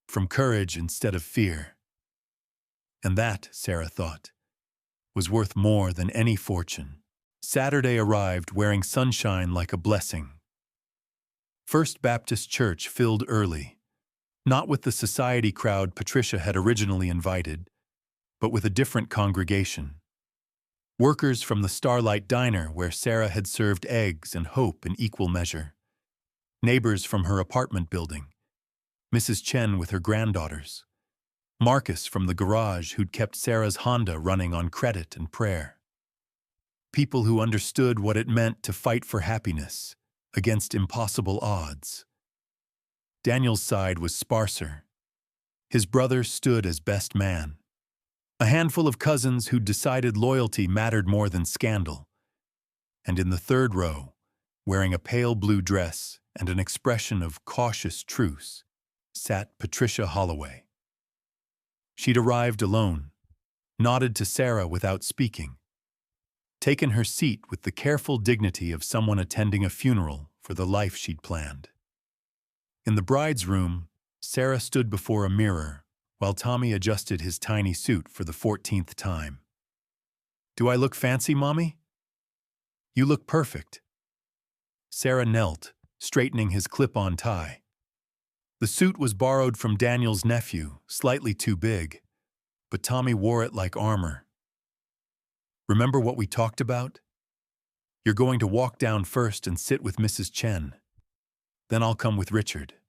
from courage instead of fear. And that, Sarah thought, was worth more than any fortune. Saturday arrived wearing sunshine like a blessing. First Baptist Church filled early, not with the society crowd Patricia had originally invited, but with a different congregation. Workers from the Starlight Diner where Sarah had served eggs and hope in equal measure. Neighbors from her apartment building. Mrs. Chen with her granddaughters. Marcus from the garage who'd kept Sarah's Honda running on credit and prayer. People who understood what it meant to fight for happiness against impossible odds. Daniel's side was sparser. His brother stood as best man. A handful of cousins who'd decided loyalty mattered more than scandal. And in the third row, wearing a pale blue dress and an expression of cautious truce, sat Patricia Holloway. She'd arrived alone, nodded to Sarah without speaking, taken her seat with the careful dignity of someone attending a funeral for the life she'd planned. In the bride's room, Sarah stood before a mirror while Tommy adjusted his tiny suit for the 14th time. "Do I look fancy, Mommy?" "You look perfect." Sarah knelt, straightening his clip-on tie. The suit was borrowed from Daniel's nephew, slightly too big, but Tommy wore it like armor. "Remember what we talked about? You're going to walk down first and sit with Mrs. Chen. Then I'll come with Richard.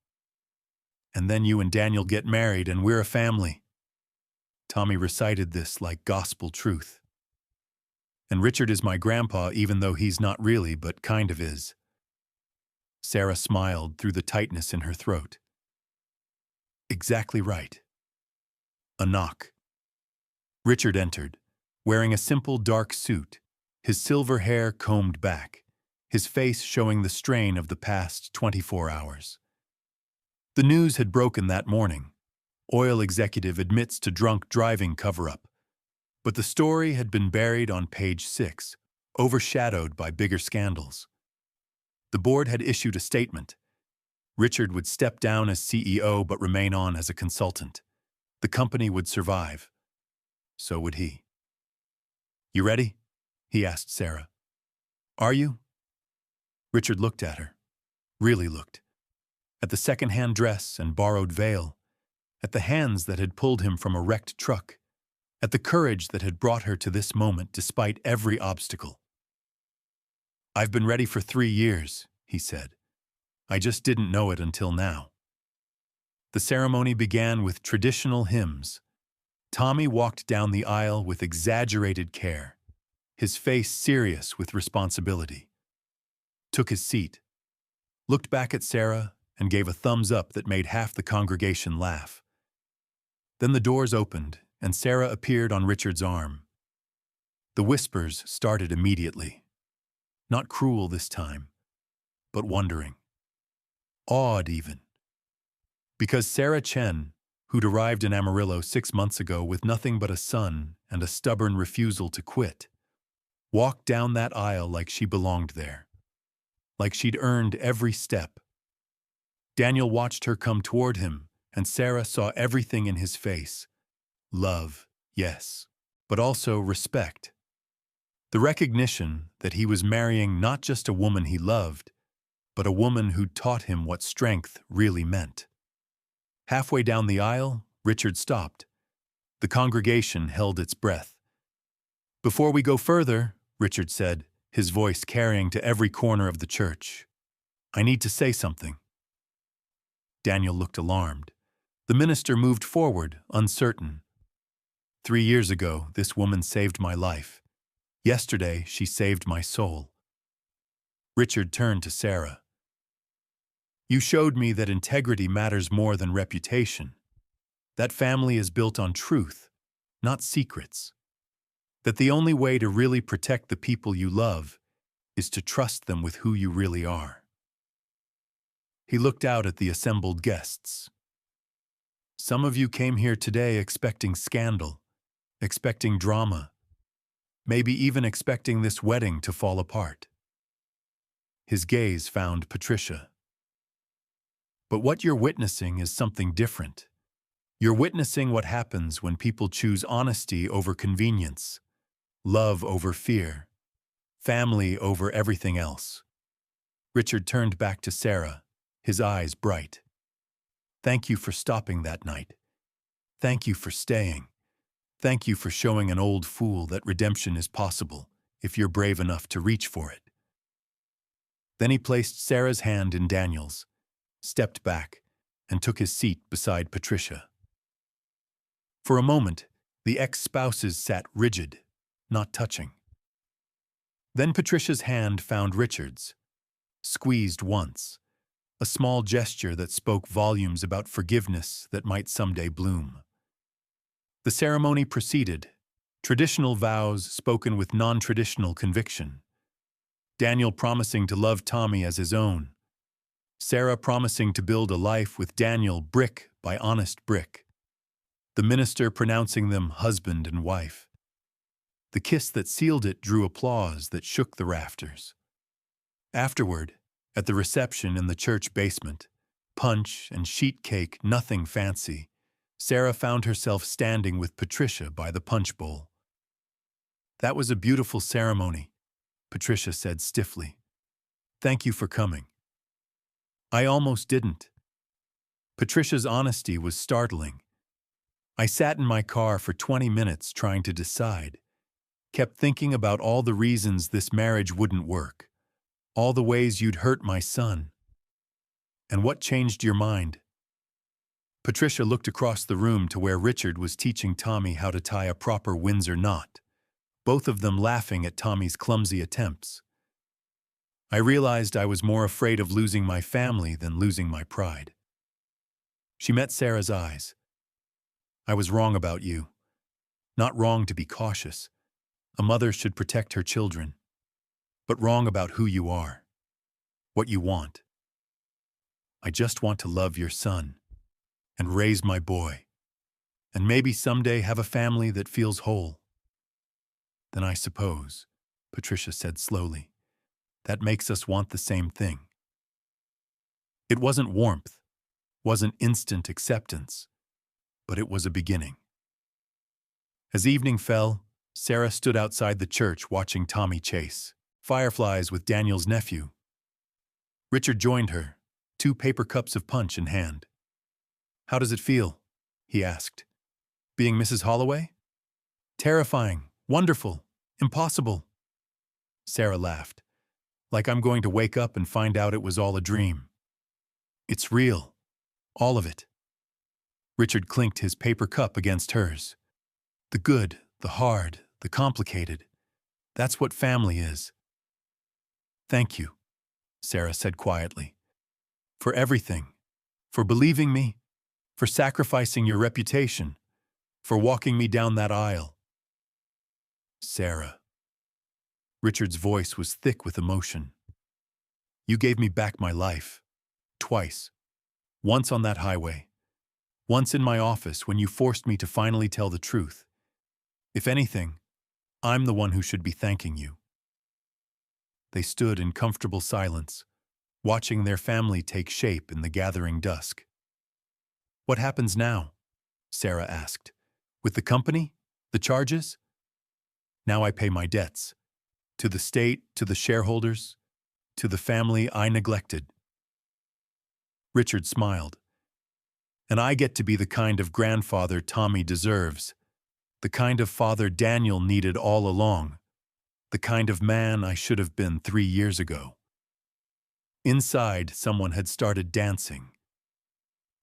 And then you and Daniel get married and we're a family." Tommy recited this like gospel truth. "And Richard is my grandpa even though he's not really but kind of is." Sarah smiled through the tightness in her throat. "Exactly right." A knock. Richard entered, wearing a simple dark suit, his silver hair combed back, his face showing the strain of the past 24 hours. The news had broken that morning. Oil executive admits to drunk driving cover-up. But the story had been buried on page 6, overshadowed by bigger scandals. The board had issued a statement. Richard would step down as CEO but remain on as a consultant. The company would survive. So would he. "You ready?" he asked Sarah. "Are you?" Richard looked at her. Really looked. At the second-hand dress and borrowed veil. At the hands that had pulled him from a wrecked truck. At the courage that had brought her to this moment despite every obstacle. "I've been ready for 3 years," he said. "I just didn't know it until now." The ceremony began with traditional hymns. Tommy walked down the aisle with exaggerated care, his face serious with responsibility. Took his seat, looked back at Sarah, and gave a thumbs up that made half the congregation laugh. Then the doors opened, and Sarah appeared on Richard's arm. The whispers started immediately. Not cruel this time, but wondering. Awed even. Because Sarah Chen, who'd arrived in Amarillo 6 months ago with nothing but a son and a stubborn refusal to quit, walked down that aisle like she belonged there. Like she'd earned every step. Daniel watched her come toward him, and Sarah saw everything in his face. Love, yes, but also respect. The recognition that he was marrying not just a woman he loved, but a woman who'd taught him what strength really meant. Halfway down the aisle, Richard stopped. The congregation held its breath. "Before we go further," Richard said, his voice carrying to every corner of the church, "I need to say something." Daniel looked alarmed. The minister moved forward, uncertain. 3 years ago, this woman saved my life. Yesterday, she saved my soul." Richard turned to Sarah. You showed me that integrity matters more than reputation. That family is built on truth, not secrets. That the only way to really protect the people you love is to trust them with who you really are. He looked out at the assembled guests. Some of you came here today expecting scandal, expecting drama, maybe even expecting this wedding to fall apart. His gaze found Patricia. But what you're witnessing is something different. You're witnessing what happens when people choose honesty over convenience, love over fear, family over everything else. Richard turned back to Sarah, his eyes bright. Thank you for stopping that night. Thank you for staying. Thank you for showing an old fool that redemption is possible if you're brave enough to reach for it. Then he placed Sarah's hand in Daniel's, stepped back, and took his seat beside Patricia. For a moment, the ex-spouses sat rigid, not touching. Then Patricia's hand found Richard's, squeezed once, a small gesture that spoke volumes about forgiveness that might someday bloom. The ceremony proceeded, traditional vows spoken with non-traditional conviction. Daniel promising to love Tommy as his own. Sarah promising to build a life with Daniel brick by honest brick. The minister pronouncing them husband and wife. The kiss that sealed it drew applause that shook the rafters. Afterward, at the reception in the church basement, punch and sheet cake, nothing fancy, Sarah found herself standing with Patricia by the punch bowl. That was a beautiful ceremony, Patricia said stiffly. Thank you for coming. I almost didn't. Patricia's honesty was startling. I sat in my car for 20 minutes trying to decide, kept thinking about all the reasons this marriage wouldn't work, all the ways you'd hurt my son. And what changed your mind? Patricia looked across the room to where Richard was teaching Tommy how to tie a proper Windsor knot, both of them laughing at Tommy's clumsy attempts. I realized I was more afraid of losing my family than losing my pride. She met Sarah's eyes. I was wrong about you. Not wrong to be cautious. A mother should protect her children. But wrong about who you are. What you want. I just want to love your son. And raise my boy. And maybe someday have a family that feels whole. Then I suppose, Patricia said slowly, that makes us want the same thing. It wasn't warmth, wasn't instant acceptance, but it was a beginning. As evening fell, Sarah stood outside the church watching Tommy chase fireflies with Daniel's nephew. Richard joined her, 2 paper cups of punch in hand. How does it feel? He asked. Being Mrs. Holloway? Terrifying, wonderful, impossible. Sarah laughed. Like I'm going to wake up and find out it was all a dream. It's real. All of it. Richard clinked his paper cup against hers. The good, the hard, the complicated. That's what family is. Thank you, Sarah said quietly. For everything. For believing me. For sacrificing your reputation. For walking me down that aisle. Sarah. Richard's voice was thick with emotion. You gave me back my life. Twice. Once on that highway. Once in my office when you forced me to finally tell the truth. If anything, I'm the one who should be thanking you. They stood in comfortable silence, watching their family take shape in the gathering dusk. What happens now? Sarah asked. With the company? The charges? Now I pay my debts. To the state, to the shareholders, to the family I neglected. Richard smiled. And I get to be the kind of grandfather Tommy deserves, the kind of father Daniel needed all along, the kind of man I should have been 3 years ago. Inside, someone had started dancing.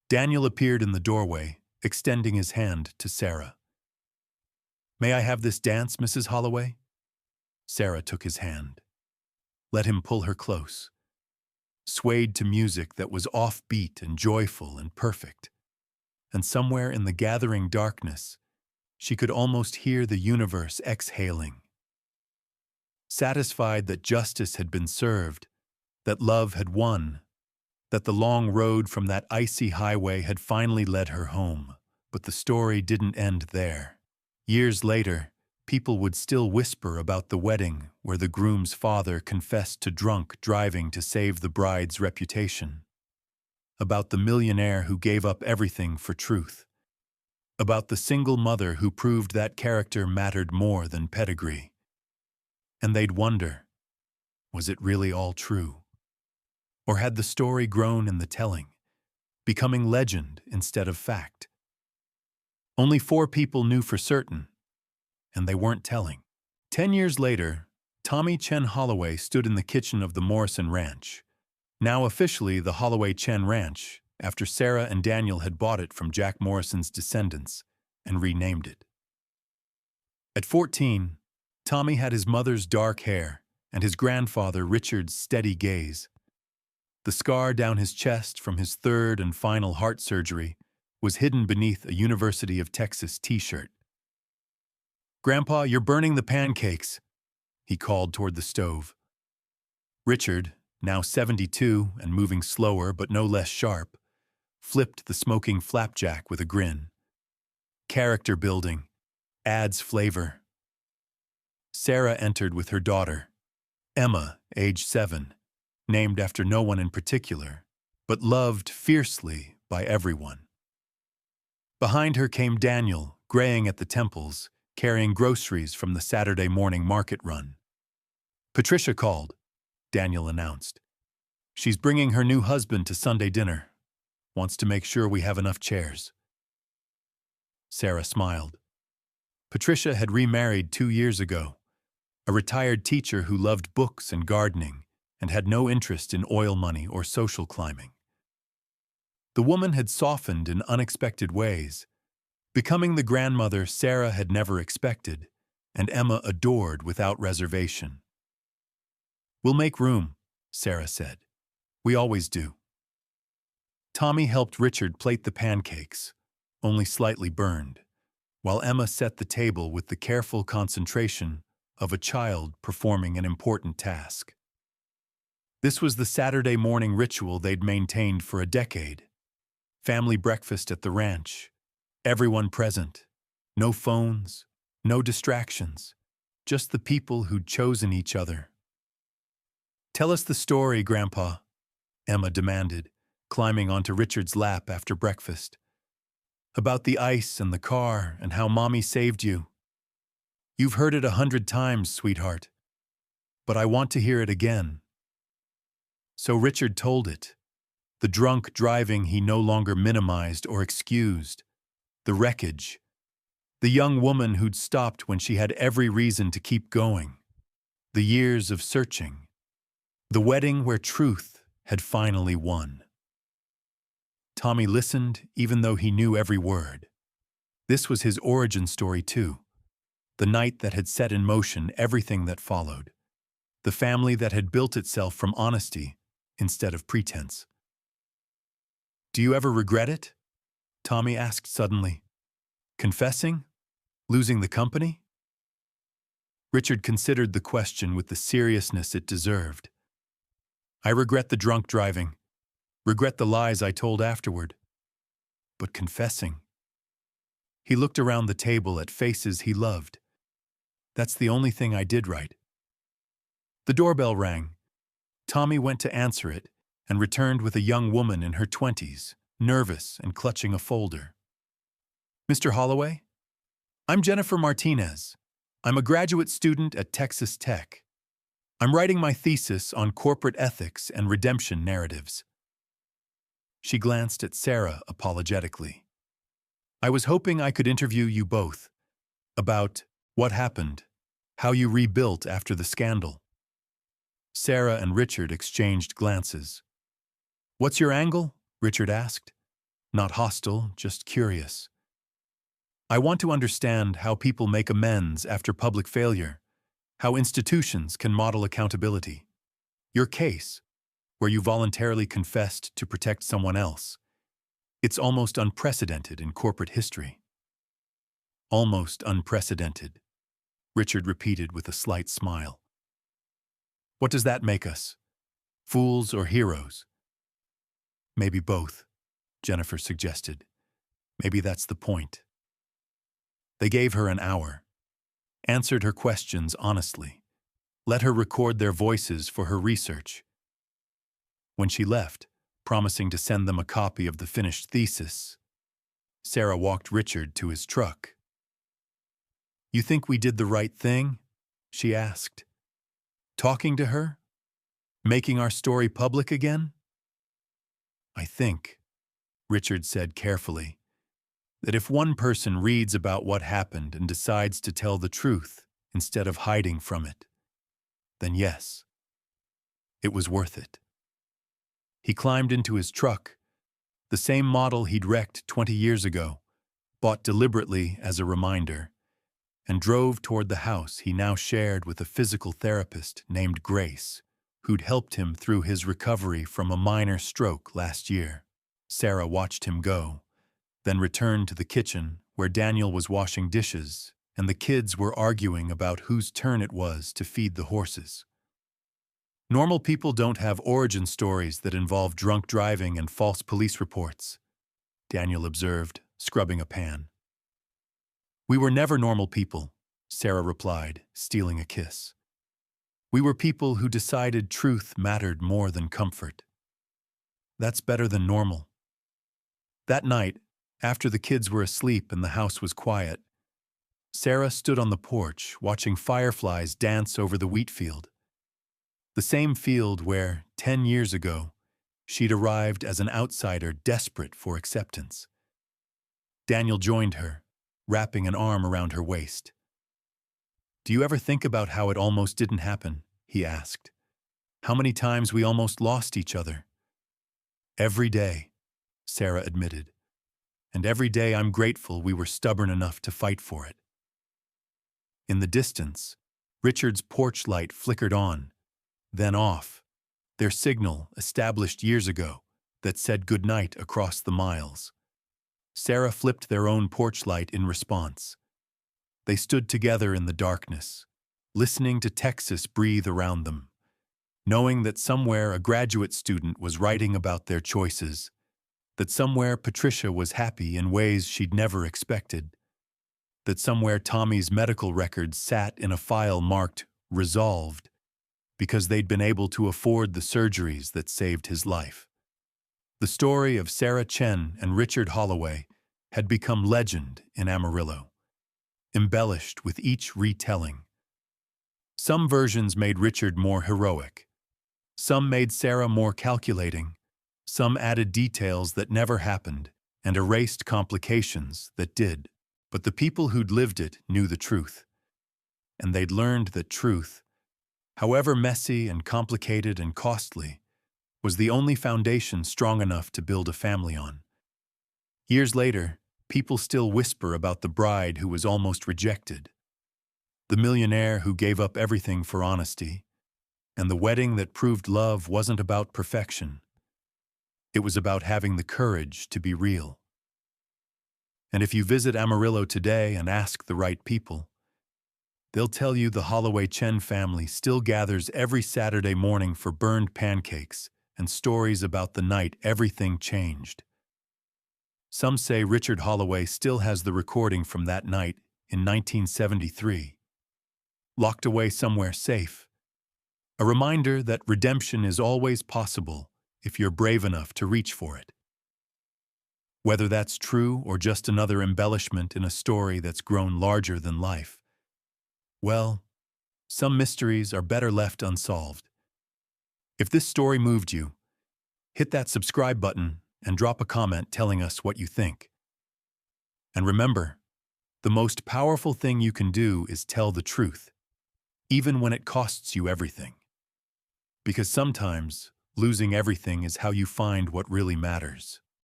Daniel appeared in the doorway, extending his hand to Sarah. May I have this dance, Mrs. Holloway? Sarah took his hand. Let him pull her close. swayed to music that was offbeat and joyful and perfect. And somewhere in the gathering darkness, she could almost hear the universe exhaling. Satisfied that justice had been served, that love had won, that the long road from that icy highway had finally led her home. But the story didn't end there. Years later, people would still whisper about the wedding where the groom's father confessed to drunk driving to save the bride's reputation. About the millionaire who gave up everything for truth. About the single mother who proved that character mattered more than pedigree. And they'd wonder, was it really all true? Or had the story grown in the telling, becoming legend instead of fact? Only 4 people knew for certain, and they weren't telling. 10 years later, Tommy Chen Holloway stood in the kitchen of the Morrison Ranch, now officially the Holloway Chen Ranch, after Sarah and Daniel had bought it from Jack Morrison's descendants and renamed it. At 14, Tommy had his mother's dark hair and his grandfather Richard's steady gaze. The scar down his chest from his 3rd and final heart surgery was hidden beneath a University of Texas t-shirt. "Grandpa, you're burning the pancakes," he called toward the stove. Richard, now 72 and moving slower but no less sharp, flipped the smoking flapjack with a grin. Character building, adds flavor. Sarah entered with her daughter, Emma, age 7, named after no one in particular, but loved fiercely by everyone. Behind her came Daniel, graying at the temples, carrying groceries from the Saturday morning market run. "Patricia called," Daniel announced. "She's bringing her new husband to Sunday dinner. Wants to make sure we have enough chairs." Sarah smiled. Patricia had remarried 2 years ago, a retired teacher who loved books and gardening and had no interest in oil money or social climbing. The woman had softened in unexpected ways, becoming the grandmother Sarah had never expected, and Emma adored without reservation. "We'll make room," Sarah said. "We always do." Tommy helped Richard plate the pancakes, only slightly burned, while Emma set the table with the careful concentration of a child performing an important task. This was the Saturday morning ritual they'd maintained for a decade. Family breakfast at the ranch. Everyone present. No phones, no distractions. Just the people who'd chosen each other. "Tell us the story, Grandpa," Emma demanded, climbing onto Richard's lap after breakfast. "About the ice and the car and how Mommy saved you. You've heard it 100 times, sweetheart. But I want to hear it again." So Richard told it. The drunk driving he no longer minimized or excused. The wreckage. The young woman who'd stopped when she had every reason to keep going. The years of searching. The wedding where truth had finally won. Tommy listened even though he knew every word. This was his origin story too. The night that had set in motion everything that followed. The family that had built itself from honesty instead of pretense. "Do you ever regret it?" Tommy asked suddenly. "Confessing? Losing the company?" Richard considered the question with the seriousness it deserved. "I regret the drunk driving. Regret the lies I told afterward. But confessing?" He looked around the table at faces he loved. "That's the only thing I did right." The doorbell rang. Tommy went to answer it and returned with a young woman in her 20s, nervous and clutching a folder. "Mr. Holloway? I'm Jennifer Martinez. I'm a graduate student at Texas Tech. I'm writing my thesis on corporate ethics and redemption narratives." She glanced at Sarah apologetically. "I was hoping I could interview you both about what happened, how you rebuilt after the scandal." Sarah and Richard exchanged glances. "What's your angle?" Richard asked. Not hostile, just curious. "I want to understand how people make amends after public failure, how institutions can model accountability. Your case, where you voluntarily confessed to protect someone else. It's almost unprecedented in corporate history. Almost unprecedented, Richard repeated with a slight smile. What does that make us? Fools or heroes? Maybe both, Jennifer suggested. Maybe that's the point. They gave her an hour, answered her questions honestly, let her record their voices for her research. When she left, promising to send them a copy of the finished thesis, Sarah walked Richard to his truck. You think we did the right thing? She asked. Talking to her? Making our story public again? I think, Richard said carefully, that if one person reads about what happened and decides to tell the truth instead of hiding from it, then yes, it was worth it. He climbed into his truck, the same model he'd wrecked 20 years ago, bought deliberately as a reminder, and drove toward the house he now shared with a physical therapist named Grace, who'd helped him through his recovery from a minor stroke last year. Sarah watched him go, then returned to the kitchen where Daniel was washing dishes and the kids were arguing about whose turn it was to feed the horses. Normal people don't have origin stories that involve drunk driving and false police reports, Daniel observed, scrubbing a pan. We were never normal people, Sarah replied, stealing a kiss. We were people who decided truth mattered more than comfort. That's better than normal. That night, after the kids were asleep and the house was quiet, Sarah stood on the porch watching fireflies dance over the wheat field. The same field where, 10 years ago, she'd arrived as an outsider desperate for acceptance. Daniel joined her, wrapping an arm around her waist. Do you ever think about how it almost didn't happen? He asked. How many times we almost lost each other? Every day, Sarah admitted. And every day I'm grateful we were stubborn enough to fight for it. In the distance, Richard's porch light flickered on, then off, their signal established years ago that said goodnight across the miles. Sarah flipped their own porch light in response. They stood together in the darkness, listening to Texas breathe around them, knowing that somewhere a graduate student was writing about their choices, that somewhere Patricia was happy in ways she'd never expected, that somewhere Tommy's medical records sat in a file marked resolved because they'd been able to afford the surgeries that saved his life. The story of Sarah Chen and Richard Holloway had become legend in Amarillo, embellished with each retelling. Some versions made Richard more heroic. Some made Sarah more calculating. Some added details that never happened and erased complications that did. But the people who'd lived it knew the truth. And they'd learned that truth, however messy and complicated and costly, was the only foundation strong enough to build a family on. Years later, people still whisper about the bride who was almost rejected, the millionaire who gave up everything for honesty, and the wedding that proved love wasn't about perfection. It was about having the courage to be real. And if you visit Amarillo today and ask the right people, they'll tell you the Holloway Chen family still gathers every Saturday morning for burned pancakes and stories about the night everything changed. Some say Richard Holloway still has the recording from that night in 1973, locked away somewhere safe. A reminder that redemption is always possible if you're brave enough to reach for it. Whether that's true or just another embellishment in a story that's grown larger than life, well, some mysteries are better left unsolved. If this story moved you, hit that subscribe button and drop a comment telling us what you think. And remember, the most powerful thing you can do is tell the truth, even when it costs you everything. Because sometimes, losing everything is how you find what really matters.